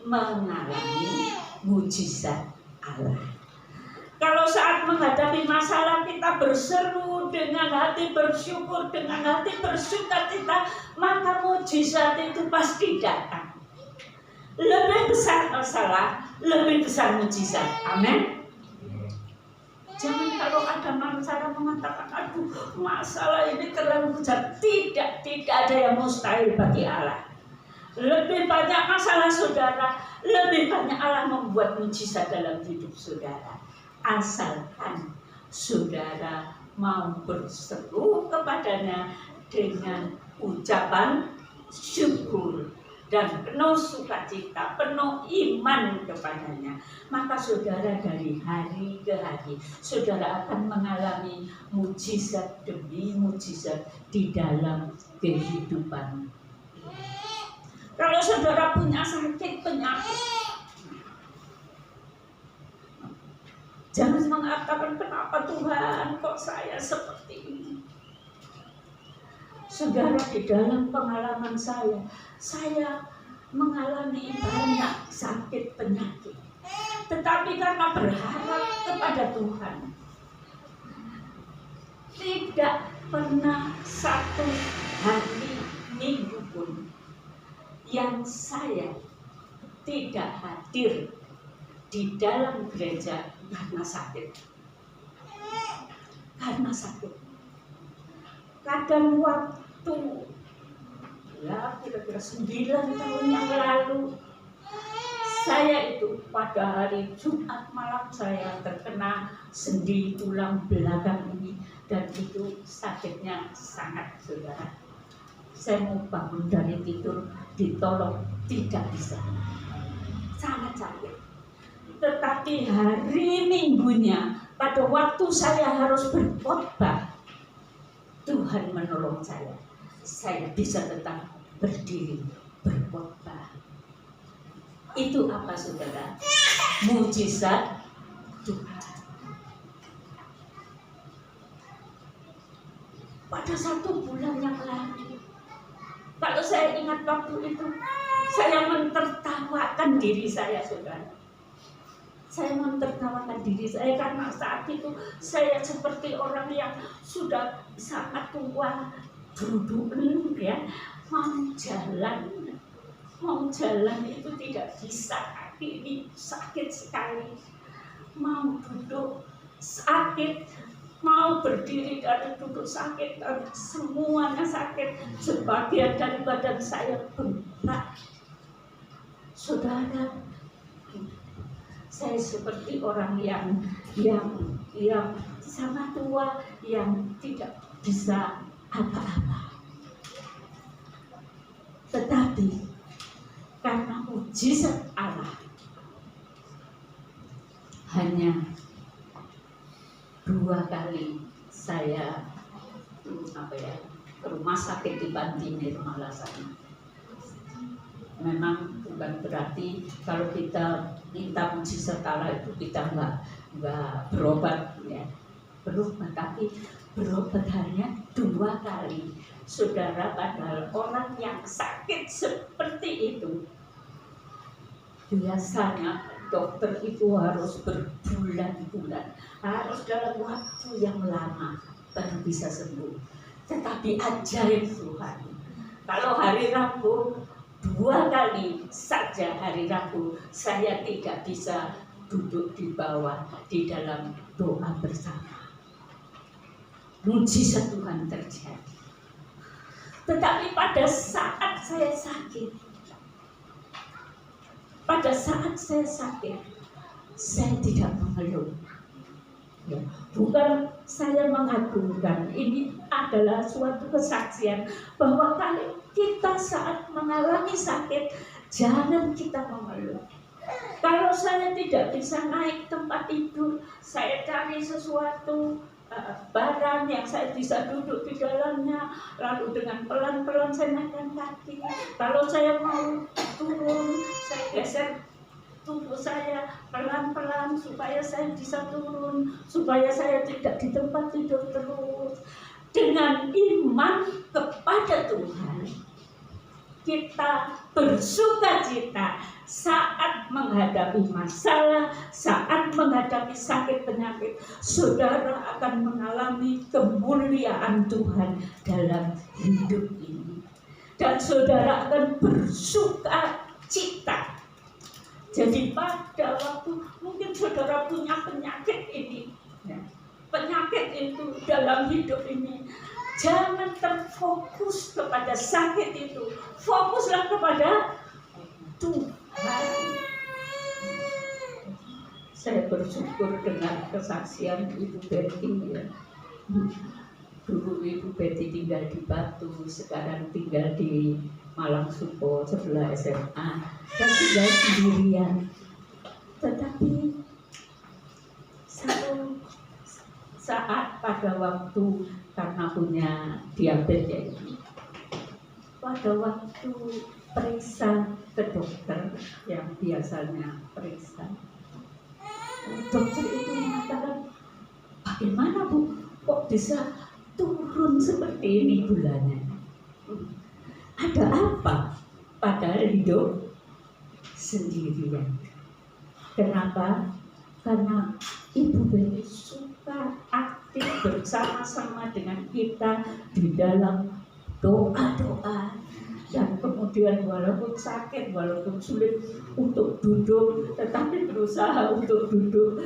mengalami mujizat Allah. Kalau saat menghadapi masalah kita berseru dengan hati bersyukur, dengan hati bersukacita, maka mujizat itu pasti datang. Lebih besar masalah, lebih besar mujizat. Amin. Jangan kalau ada masalah mengatakan, aduh masalah ini terlalu besar. Tidak ada yang mustahil bagi Allah. Lebih banyak masalah saudara, lebih banyak Allah membuat mujizat dalam hidup saudara. Asalkan saudara mau berseru kepadanya dengan ucapan syukur dan penuh sukacita, penuh iman kepadanya, maka saudara dari hari ke hari saudara akan mengalami mujizat demi mujizat di dalam kehidupan. Kalau saudara punya sakit penyakit, jangan mengatakan kenapa Tuhan kok saya seperti ini. Saudara, di dalam pengalaman saya mengalami banyak sakit penyakit. Tetapi karena berharap kepada Tuhan, tidak pernah satu hari minggu pun yang saya tidak hadir di dalam gereja karena sakit. Karena sakit. Kadang waktu kira-kira 9 tahun yang lalu, saya itu pada hari Jumat malam saya terkena sendi tulang belakang ini, dan itu sakitnya sangat, saudara. Saya mau bangun dari tidur, ditolong, tidak bisa. Sangat sakit. Tetapi hari Minggunya, pada waktu saya harus berkhotbah, Tuhan menolong saya. Saya bisa tetap berdiri berkhotbah. Itu apa, saudara? Mujizat Tuhan. Pada 1 bulan yang lalu, kalau saya ingat waktu itu, saya mentertawakan diri saya, saudara. Saya mentertawakan diri saya karena saat itu saya seperti orang yang sudah sangat tua, duduk ya, mau jalan itu tidak bisa, kaki ini sakit sekali, mau duduk sakit, mau berdiri dari duduk sakit, semuanya sakit, sebagian dari badan saya bengkak. Saudara, saya seperti orang yang sangat tua, yang tidak bisa apa-apa. Tetapi karena mujizat Allah, hanya 2 kali saya ke rumah sakit di Bantimir malah sana. Memang bukan berarti kalau kita minta mujizat Allah itu kita nggak berobat ya, berobat, tapi berobat hanya 2 kali, saudara. Padahal orang yang sakit seperti itu biasanya dokter itu harus berbulan-bulan, harus dalam waktu yang lama baru bisa sembuh. Tetapi ajaib Tuhan, kalau hari Rabu 2 kali saja hari Rabu saya tidak bisa duduk di bawah di dalam doa bersama. Mujizat Tuhan terjadi. Tetapi pada saat saya sakit, saya tidak mengeluh. Ya, bukan saya mengagungkan, ini adalah suatu kesaksian bahwa kita saat mengalami sakit, jangan kita mengeluh. Kalau saya tidak bisa naik tempat tidur, saya cari sesuatu barang yang saya bisa duduk di dalamnya, lalu dengan pelan-pelan saya naikkan kaki. Kalau saya mau turun, saya geser tubuh saya pelan-pelan supaya saya bisa turun, supaya saya tidak di tempat tidur terus. Dengan iman kepada Tuhan, kita bersukacita saat menghadapi masalah, saat menghadapi sakit penyakit. Saudara akan mengalami kemuliaan Tuhan dalam hidup ini, dan saudara akan bersukacita. Jadi pada waktu mungkin saudara punya penyakit ini, ya, penyakit itu dalam hidup ini, jangan terfokus kepada sakit itu, fokuslah kepada Tuhan. Saya bersyukur dengan kesaksian Ibu Betty, ya. Dulu Ibu Betty tinggal di Batu, sekarang tinggal di Malang Supo sebelah SMA, dan tinggal sendirian. Tetapi satu saat pada waktu, karena punya diabetes ya Ibu, pada waktu periksa ke dokter yang biasanya periksa, dokter itu mengatakan, bagaimana Bu, kok bisa turun seperti ini gulanya? Ada apa? Padahal hidup sendirian. Kenapa? Karena Ibu Betty suka aktif bersama-sama dengan kita di dalam doa-doa. Dan kemudian walaupun sakit, walaupun sulit untuk duduk, tetapi berusaha untuk duduk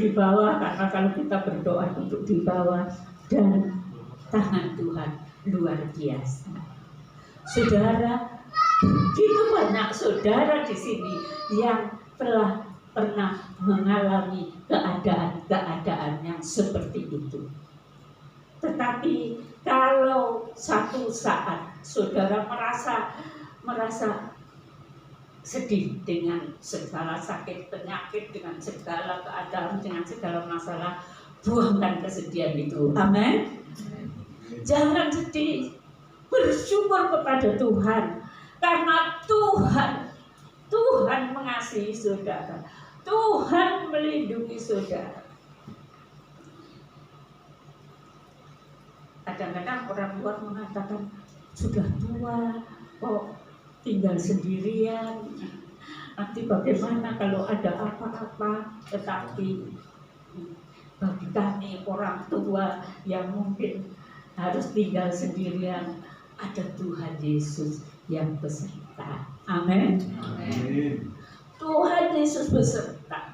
di bawah, karena kalau kita berdoa duduk di bawah. Dan tangan Tuhan luar biasa. Saudara, begitu banyak saudara di sini yang telah pernah mengalami keadaan-keadaan yang seperti itu. Tetapi kalau satu saat saudara merasa sedih dengan segala sakit penyakit, dengan segala keadaan, dengan segala masalah, buangkan kesedihan itu. Amin. Jangan sedih, bersyukur kepada Tuhan, karena Tuhan mengasihi saudara, Tuhan melindungi saudara. Kadang-kadang orang luar mengatakan, sudah tua, kok tinggal sendirian, nanti bagaimana kalau ada apa-apa. Tetapi bagi kami orang tua yang mungkin harus tinggal sendirian, ada Tuhan Yesus yang beserta. Amin. Tuhan Yesus beserta.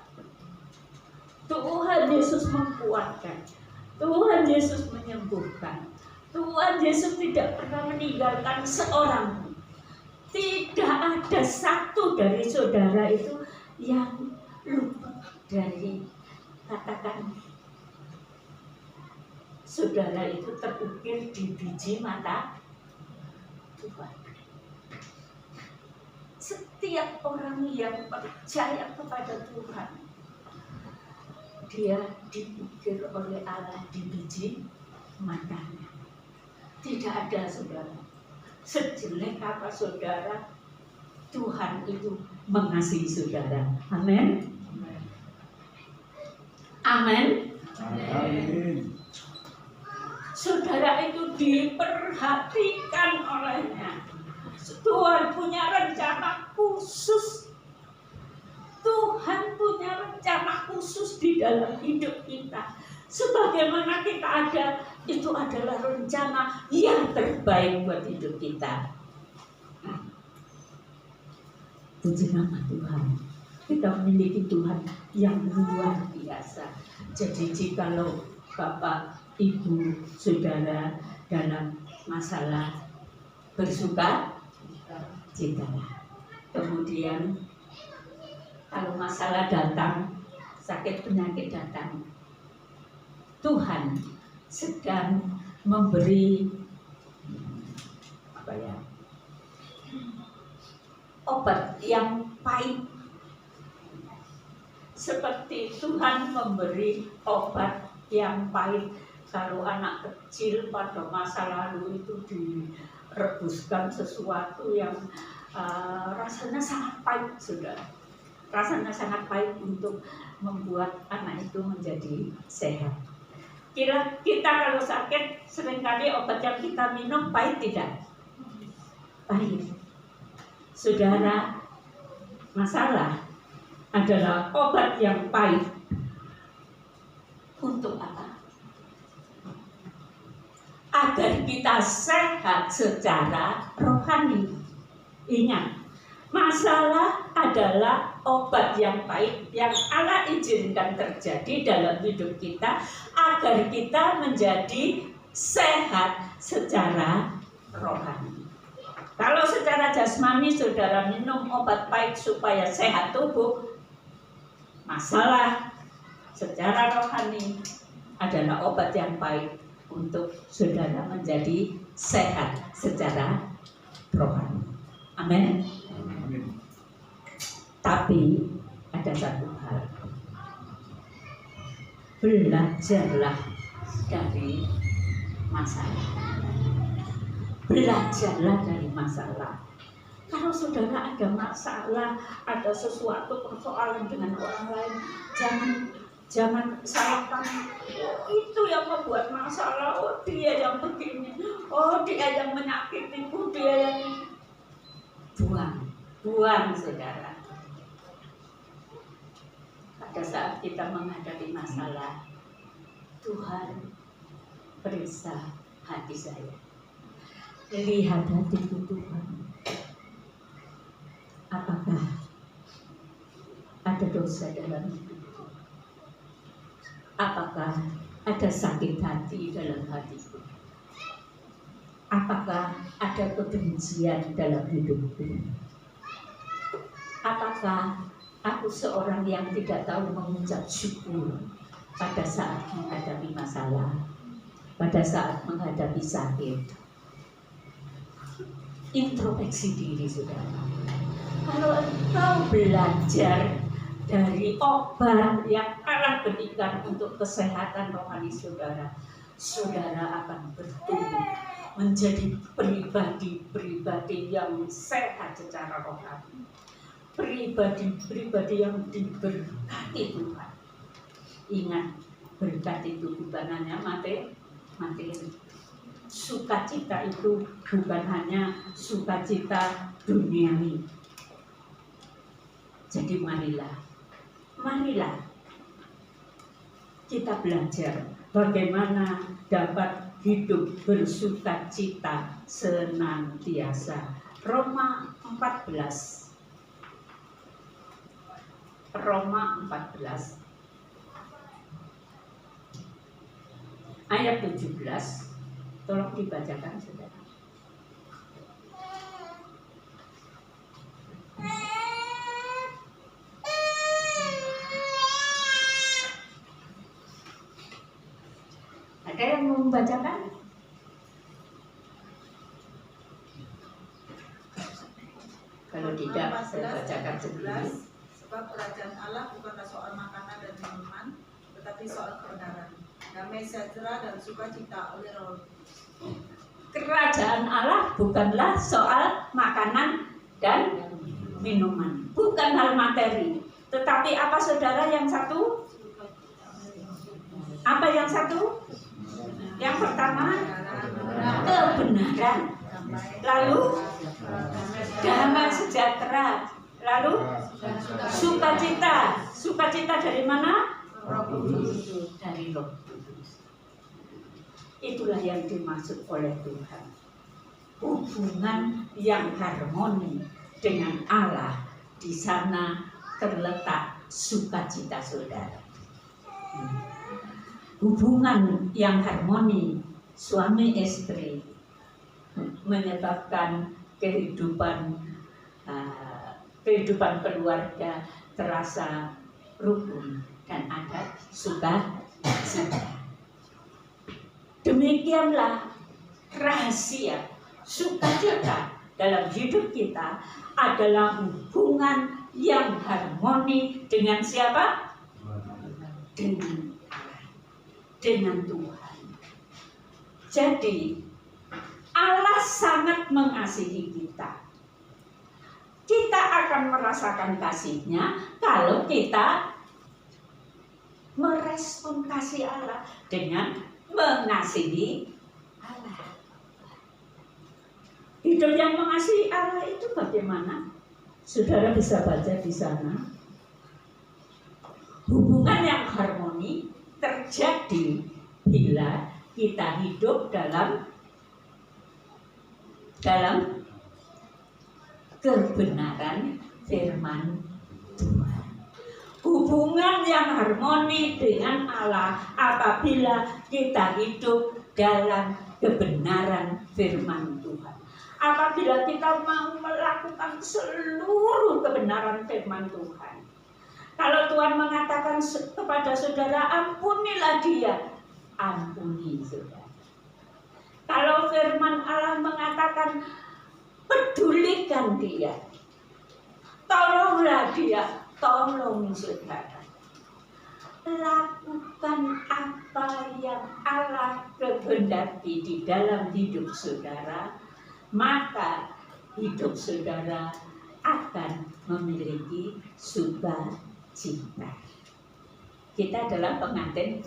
Tuhan Yesus menguatkan. Tuhan Yesus menyembuhkan. Tuhan Yesus tidak pernah meninggalkan seorang pun. Tidak ada satu dari saudara itu yang luput dari, katakan, saudara itu terukir di biji mata Tuhan. Setiap orang yang percaya kepada Tuhan, dia diukir oleh Allah di biji matanya. Tidak ada saudara, sejelek apa saudara, Tuhan itu mengasihi saudara. Amin. Amin. Amin. Saudara itu diperhatikan olehnya. Tuhan punya rencana khusus. Tuhan punya rencana khusus di dalam hidup kita. Sebagaimana kita ada, itu adalah rencana yang terbaik buat hidup kita. Puji nama Tuhan. Kita memiliki Tuhan yang luar biasa. Jadi jikalau Bapak, Ibu, saudara dalam masalah, bersuka citalah. Kemudian kalau masalah datang, sakit penyakit datang, Tuhan sedang memberi obat yang pahit, seperti Tuhan memberi obat yang pahit. Kalau anak kecil pada masa lalu itu direbuskan sesuatu yang rasanya sangat pahit, saudara. Rasanya sangat pahit untuk membuat anak itu menjadi sehat. Kita kalau sakit seringkali obat yang kita minum pahit tidak? Pahit. Saudara, masalah adalah obat yang pahit. Untuk apa? Agar kita sehat secara rohani. Ingat, masalah adalah obat yang pahit yang Allah izinkan terjadi dalam hidup kita agar kita menjadi sehat secara rohani. Kalau secara jasmani saudara minum obat pahit supaya sehat tubuh, masalah secara rohani adalah obat yang pahit untuk saudara menjadi sehat secara rohani. Amin. Tapi ada satu hal, belajarlah dari masalah. Belajarlah dari masalah. Kalau saudara ada masalah, ada sesuatu persoalan dengan orang lain, jangan salahkan. Oh, itu yang membuat masalah. Oh, dia yang begini. Oh, dia yang menyakitiku. Dia yang buang, saudara. Pada saat kita menghadapi masalah, Tuhan periksa hati saya. Lihat hatiku Tuhan. Apakah ada dosa dalam hidupku? Apakah ada sakit hati dalam hatiku? Apakah ada kebencian dalam hidupku? Apakah aku seorang yang tidak tahu mengucap syukur pada saat menghadapi masalah, pada saat menghadapi sakit? Introspeksi diri, saudara. Kalau engkau belajar dari obat yang Allah berikan untuk kesehatan rohani saudara, saudara akan bertumbuh menjadi pribadi-pribadi yang sehat secara rohani, pribadi-pribadi yang diberkati Tuhan. Ingat, berkat itu bukan hanya materi. Sukacita itu bukan hanya sukacita duniawi. Jadi marilah kita belajar bagaimana dapat hidup bersukacita senantiasa. Roma 14 ayat 17. Tolong dibacakan, saudara. Ada yang mau membacakan? Kalau tidak, saya bacakan sendiri. Sebab kerajaan Allah bukanlah soal makanan dan minuman, tetapi soal kebenaran, damai sejahtera dan sukacita oleh Roh. Kerajaan Allah bukanlah soal makanan dan minuman, bukan hal materi. Tetapi apa, saudara, yang satu? Apa yang satu? Yang pertama, kebenaran. Lalu damai sejahtera. Lalu sukacita. Sukacita dari mana? Dari Roh Kudus. Itulah yang dimaksud oleh Tuhan. Hubungan yang harmoni dengan Allah, di sana terletak sukacita saudara. Hubungan yang harmoni suami istri menyebabkan kehidupan keluarga terasa rukun dan ada sukacita. Demikianlah rahasia sukacita dalam hidup kita adalah hubungan yang harmoni dengan siapa? Dengan Tuhan. Jadi Allah sangat mengasihi kita. Kita akan merasakan kasih-Nya kalau kita merespon kasih Allah dengan mengasihi Allah. Hidup yang mengasihi Allah itu bagaimana? Saudara bisa baca di sana. Hubungan yang harmoni terjadi bila kita hidup dalam kebenaran firman Tuhan. Hubungan yang harmoni dengan Allah apabila kita hidup dalam kebenaran firman Tuhan. Apabila kita mau melakukan seluruh kebenaran firman Tuhan. Kalau Tuhan mengatakan kepada saudara, ampunilah dia, ampuni saudara. Kalau firman Allah mengatakan pedulikan dia, tolonglah dia, tolong saudara. Lakukan apa yang Allah kehendaki di dalam hidup saudara, maka hidup saudara akan memiliki sukacita. Kita adalah pengantin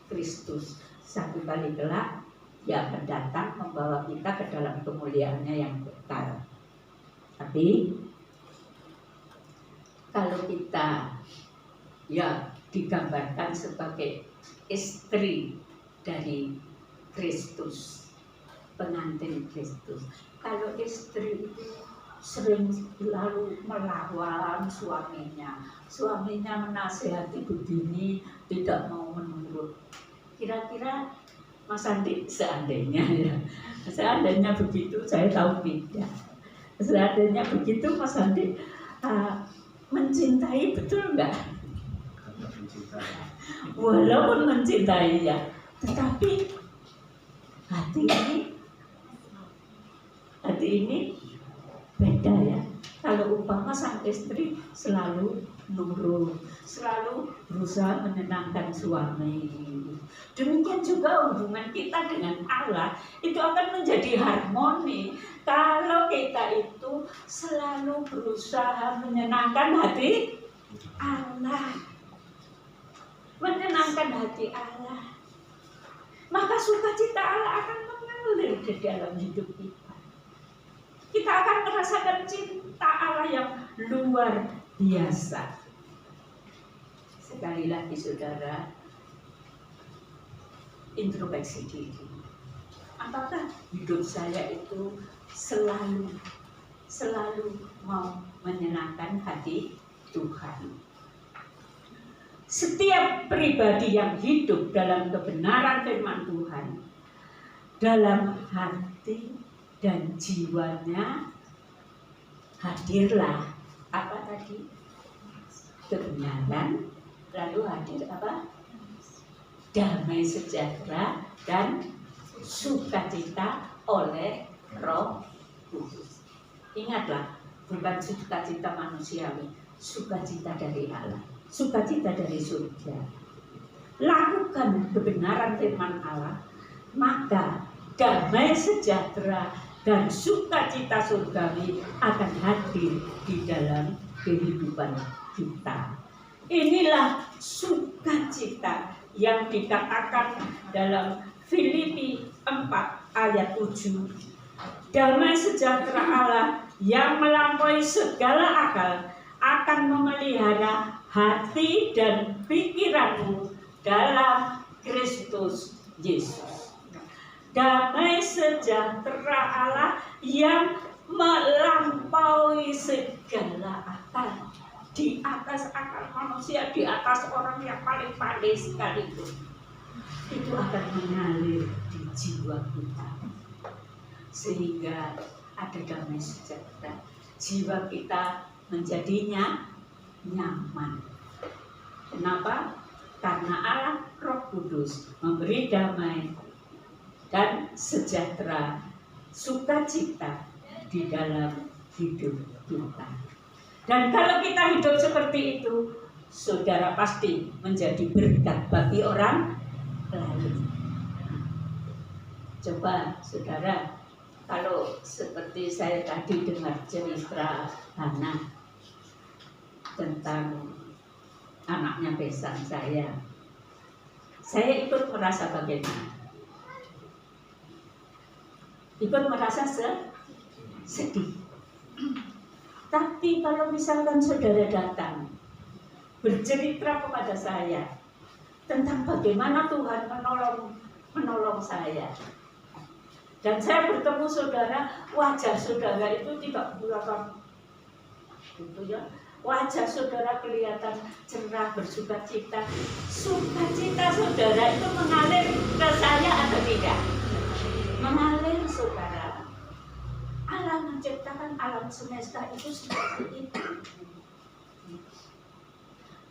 Kristus. Satu kali kelak Dia akan datang membawa kita ke dalam kemuliaannya yang kekal. Tapi kalau kita digambarkan sebagai istri dari Kristus, pengantin Kristus. Kalau istri itu sering lalu melawan suaminya menasihati begini, tidak mau menurut. Kira-kira Mas Andi seandainya begitu, saya tahu tidak. Seandainya begitu Mas Andi mencintai betul enggak? Walaupun mencintai ya, tetapi hati ini beda ya. Kalau umpama sang istri selalu nurut, selalu berusaha menenangkan suami. Demikian juga hubungan kita dengan Allah itu akan menjadi harmoni kalau kita itu selalu berusaha menyenangkan hati Allah. Menyenangkan hati Allah, maka sukacita Allah akan mengalir di dalam hidup kita. Kita akan merasakan cinta Allah yang luar biasa. Sekali lagi saudara, introspeksi diri. Apakah hidup saya itu selalu mau menyenangkan hati Tuhan? Setiap pribadi yang hidup dalam kebenaran firman Tuhan, dalam hati dan jiwanya hadirlah apa tadi? Kebenaran, lalu hadir apa? Damai sejahtera dan sukacita oleh Roh Kudus. Ingatlah, bukan sukacita manusiawi, sukacita dari Allah, sukacita dari surga. Lakukan kebenaran firman Allah, maka damai sejahtera dan sukacita surgawi akan hadir di dalam kehidupan kita. Inilah sukacita yang dikatakan dalam Filipi 4 ayat 7. Damai sejahtera Allah yang melampaui segala akal akan memelihara hati dan pikiranmu dalam Kristus Yesus. Damai sejahtera Allah yang melampaui segala akal, di atas akal manusia, di atas orang yang paling pandai sekalipun, itu akan mengalir di jiwa kita sehingga ada damai sejahtera. Jiwa kita menjadinya nyaman. Kenapa? Karena Allah Roh Kudus memberi damai dan sejahtera, sukacita di dalam hidup kita. Dan kalau kita hidup seperti itu, saudara pasti menjadi berkat bagi orang lain. Coba saudara, kalau seperti saya tadi dengar cerita Hana tentang anaknya besan saya ikut merasa bagaimana? Ikut merasa sedih. Tapi kalau misalkan saudara datang bercerita kepada saya tentang bagaimana Tuhan menolong saya, dan saya bertemu saudara, wajah saudara itu tidak berapa gitu ya. Wajah saudara kelihatan cerah, bersukacita. Sukacita saudara itu mengalir ke saya atau tidak? Mengalir, saudara. Allah menciptakan alam semesta itu seperti itu.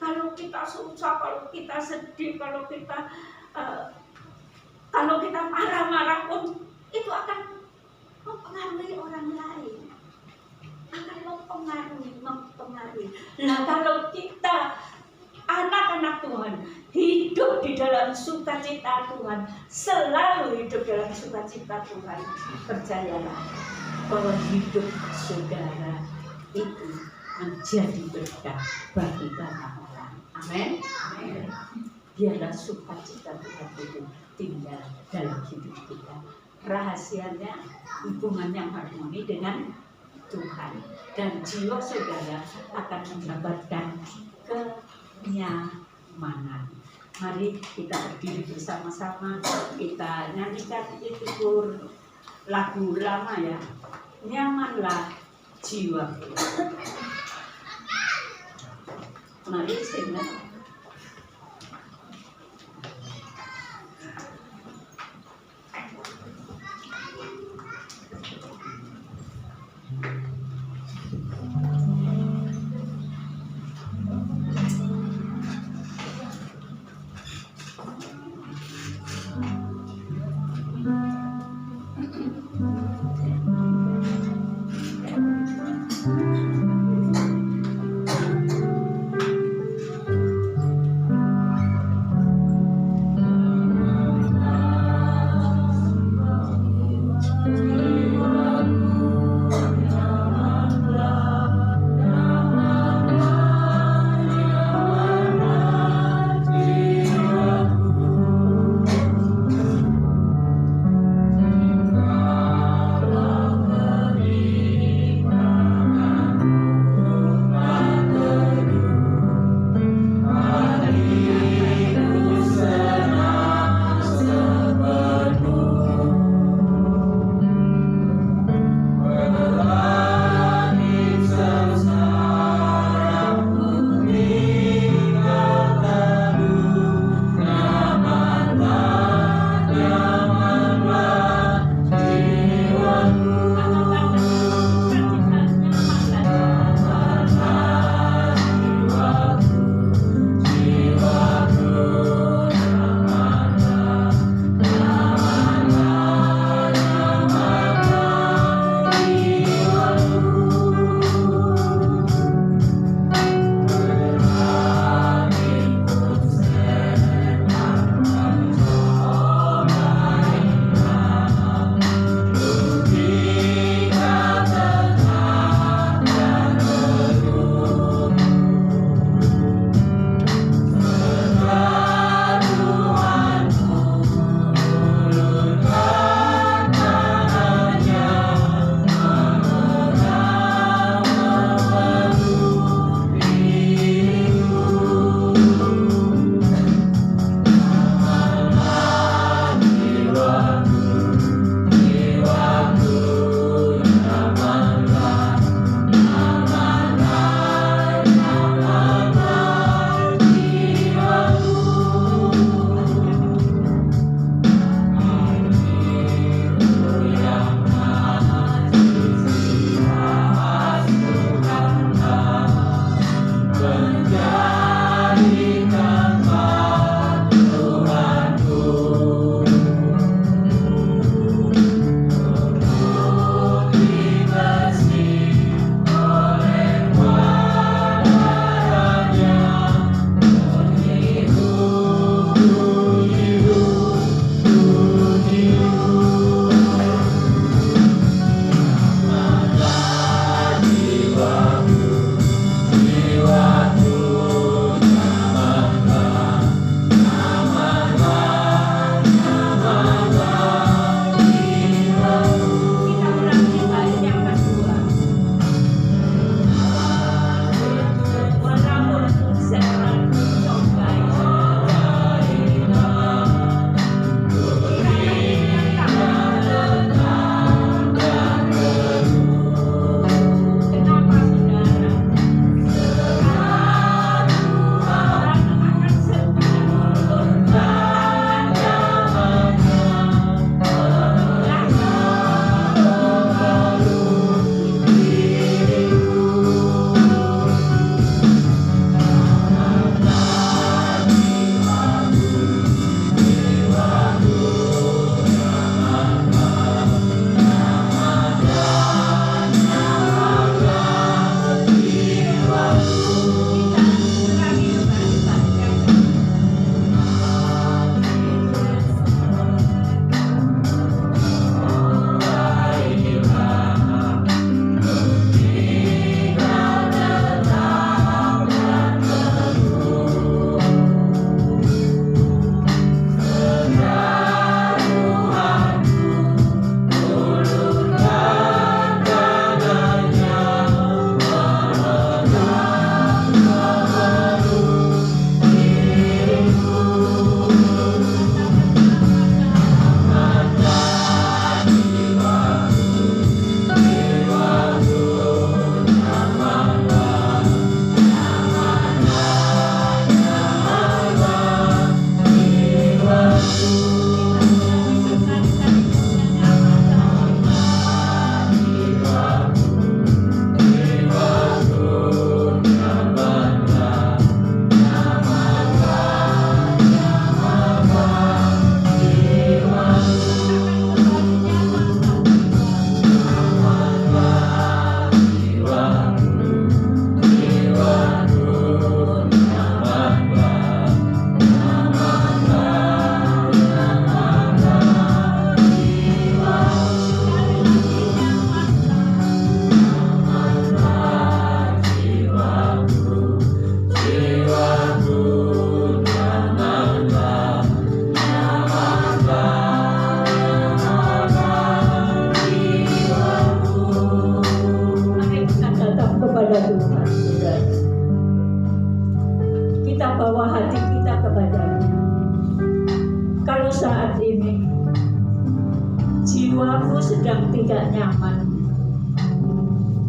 Kalau kita susah, kalau kita sedih, kalau kita marah-marah pun itu akan mempengaruhi orang lain. Akan mempengaruhi. Nah, kalau kita anak-anak Tuhan hidup di dalam sukacita Tuhan, selalu hidup dalam sukacita Tuhan, percayalah bahwa hidup saudara itu menjadi berkat bagi banyak orang. Amin. Biarlah sukacita Tuhan itu tinggal dalam hidup kita. Rahasianya hubungan yang harmoni dengan Tuhan, dan jiwa saudara akan mendapatkan kenyamanan. Mari kita berdiri bersama-sama, kita nyanyikan itu lagu lama ya, nyamanlah jiwa. Mari sing.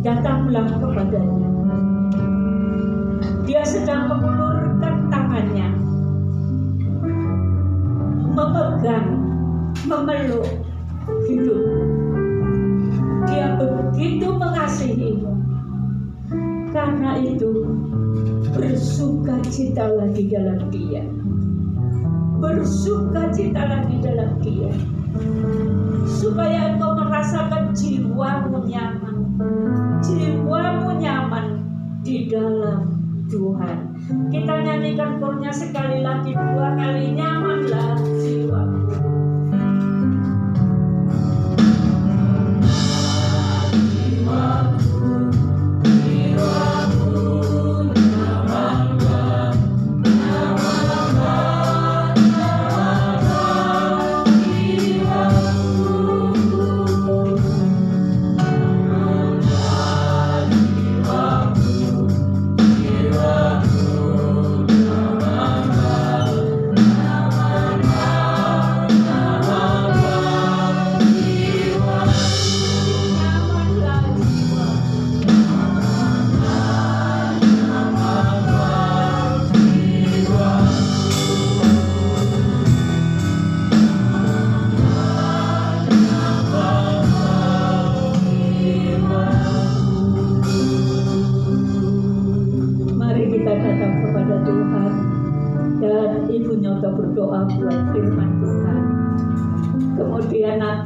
datanglah kepadanya. Dia sedang mengulurkan tangannya, memegang, memeluk hidup. Dia begitu mengasihimu. Karena itu, bersukacitalah di dalam Dia. Bersukacitalah di dalam Dia, supaya engkau merasakan jiwamu nyaman di dalam Tuhan. Kita nyanyikan kornya sekali lagi, 2 kali, nyamanlah jiwamu.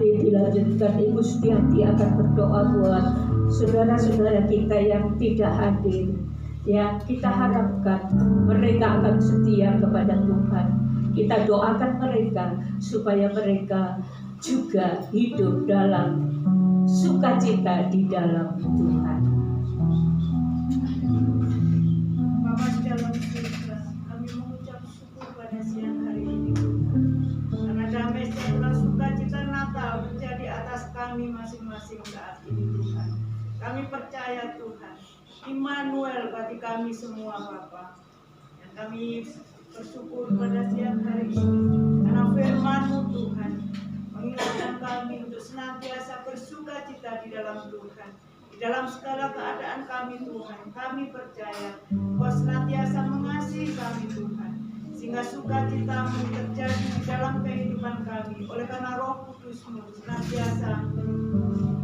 Dilanjutkan Ibu Setiati akan berdoa buat saudara-saudara kita yang tidak hadir. Ya, kita harapkan mereka akan setia kepada Tuhan. Kita doakan mereka supaya mereka juga hidup dalam sukacita di dalam Tuhan. Bapa di dalam surga, kami mengucap syukur pada siang hari ini, karena damai sejahtera sukacita Natal menjadi atas kami masing-masing saat ini, Tuhan. Kami percaya, Tuhan, Immanuel bagi kami semua, Bapa. Dan kami bersyukur pada siang hari ini karena firman-Mu, Tuhan, mengingatkan kami untuk senantiasa bersukacita di dalam Tuhan. Di dalam segala keadaan kami, Tuhan, kami percaya bahwa senantiasa mengasihi kami, Tuhan, sehingga sukacita-Mu terjadi di dalam kehidupan kami oleh karena Roh Kudus-Mu senantiasa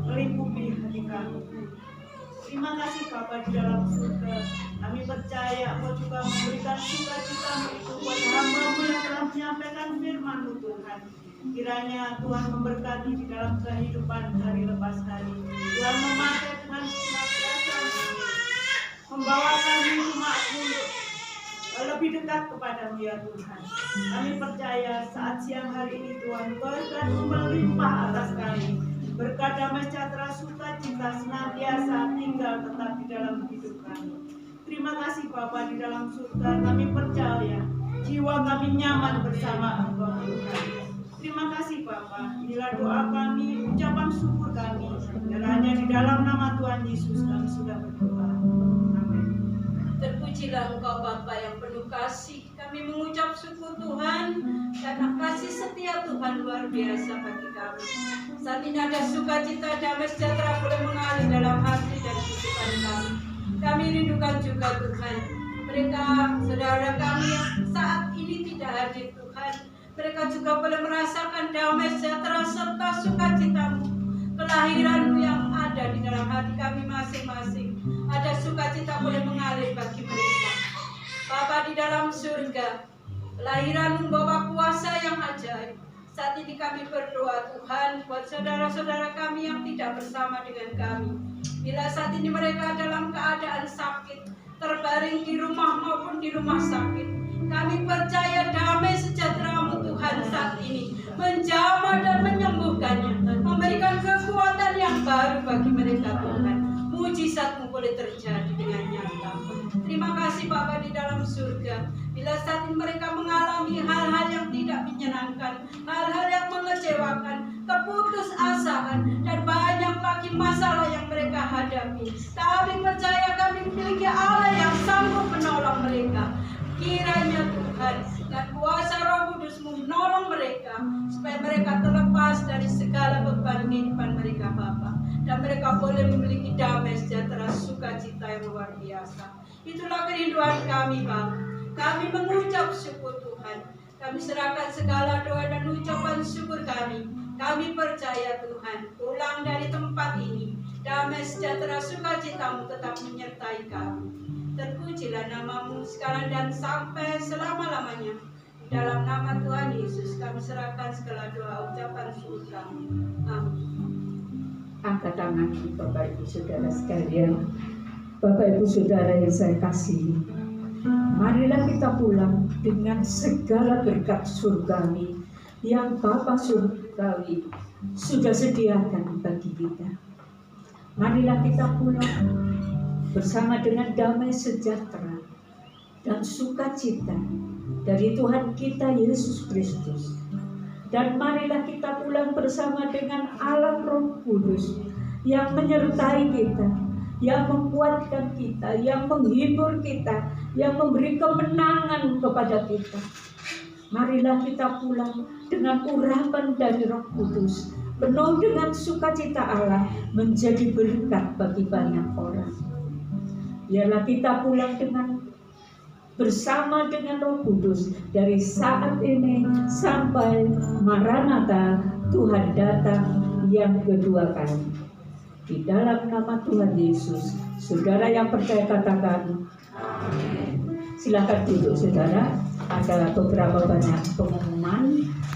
melingkupi hati kami. Terima kasih Bapa di dalam surga. Kami percaya Engkau juga memberikan sukacita-Mu itu buat hamba-Mu yang telah menyampaikan firman-Mu, Tuhan. Kiranya Tuhan memberkati di dalam kehidupan hari lepas hari. Tuhan memakai dengan senantiasa membawa kami umat-Mu lebih dekat kepada-Mu, ya Tuhan. Kami percaya saat siang hari ini, Tuhan, berkat-Mu melimpah atas kami. Berkat damai sejahtera sukacita senantiasa tinggal tetap di dalam hidup kami. Terima kasih Bapa di dalam surga. Kami percaya jiwa kami nyaman bersama Engkau, Tuhan. Terima kasih Bapa. Inilah doa kami, ucapan syukur kami. Dan hanya di dalam nama Tuhan Yesus kami sudah berdoa. Amin. Terpujilah Engkau Bapa yang penuh kasih. Kami mengucap syukur Tuhan karena kasih setia Tuhan luar biasa bagi kami. Saat ini ada sukacita damai sejahtera boleh mengalir dalam hati dan kehidupan kami. Kami rindukan juga Tuhan mereka saudara kami yang saat ini tidak hadir Tuhan. Mereka juga boleh merasakan damai sejahtera serta sukacita-Mu, kelahiran-Mu yang ada di dalam hati kami masing-masing. Ada sukacita boleh mengalir bagi mereka. Bapa di dalam surga, kelahiran-Mu membawa kuasa yang ajaib. Saat ini kami berdoa Tuhan buat saudara-saudara kami yang tidak bersama dengan kami. Bila saat ini mereka dalam keadaan sakit, terbaring di rumah maupun di rumah sakit, kami percaya damai sejahtera-Mu Tuhan saat ini menjamah dan menyembuhkannya, memberikan kekuatan yang baru bagi mereka Tuhan. Mujizat-Mu boleh terjadi dengan nyata. Terima kasih Bapa di dalam surga. Bila saat ini mereka mengalami hal-hal yang tidak menyenangkan, hal-hal yang mengecewakan, keputusasaan, dan banyak lagi masalah yang mereka hadapi, kami percaya kami memiliki Allah yang sanggup menolong mereka. Kiranya Tuhan dan kuasa Roh Kudus-Mu menolong mereka supaya mereka terlepas dari segala beban kehidupan mereka Bapa, dan mereka boleh memiliki damai sejahtera sukacita yang luar biasa. Itulah kerinduan kami Bapa. Kami mengucap syukur Tuhan. Kami serahkan segala doa dan ucapan syukur kami. Kami percaya Tuhan, pulang dari tempat ini, damai sejahtera sukacita-Mu tetap menyertai kami. Terpujilah nama-Mu sekarang dan sampai selama-lamanya. Dalam nama Tuhan Yesus kami serahkan segala doa ucapan syukur kami. Amin. Angkat tangan Bapak Ibu Saudara sekalian. Bapak Ibu Saudara yang saya kasihi, marilah kita pulang dengan segala berkat surgawi yang Bapa surgawi sudah sediakan bagi kita. Marilah kita pulang bersama dengan damai sejahtera dan sukacita dari Tuhan kita Yesus Kristus. Dan marilah kita pulang bersama dengan alam Roh Kudus yang menyertai kita, yang menguatkan kita, yang menghibur kita, yang memberi kemenangan kepada kita. Marilah kita pulang dengan urapan dari Roh Kudus, penuh dengan sukacita Allah, menjadi berkat bagi banyak orang. Biarlah kita pulang bersama dengan Roh Kudus dari saat ini sampai Maranatha, Tuhan datang yang kedua kali. Di dalam nama Tuhan Yesus, saudara yang percaya katakan amin. Silakan duduk saudara. Ada beberapa banyak pengumuman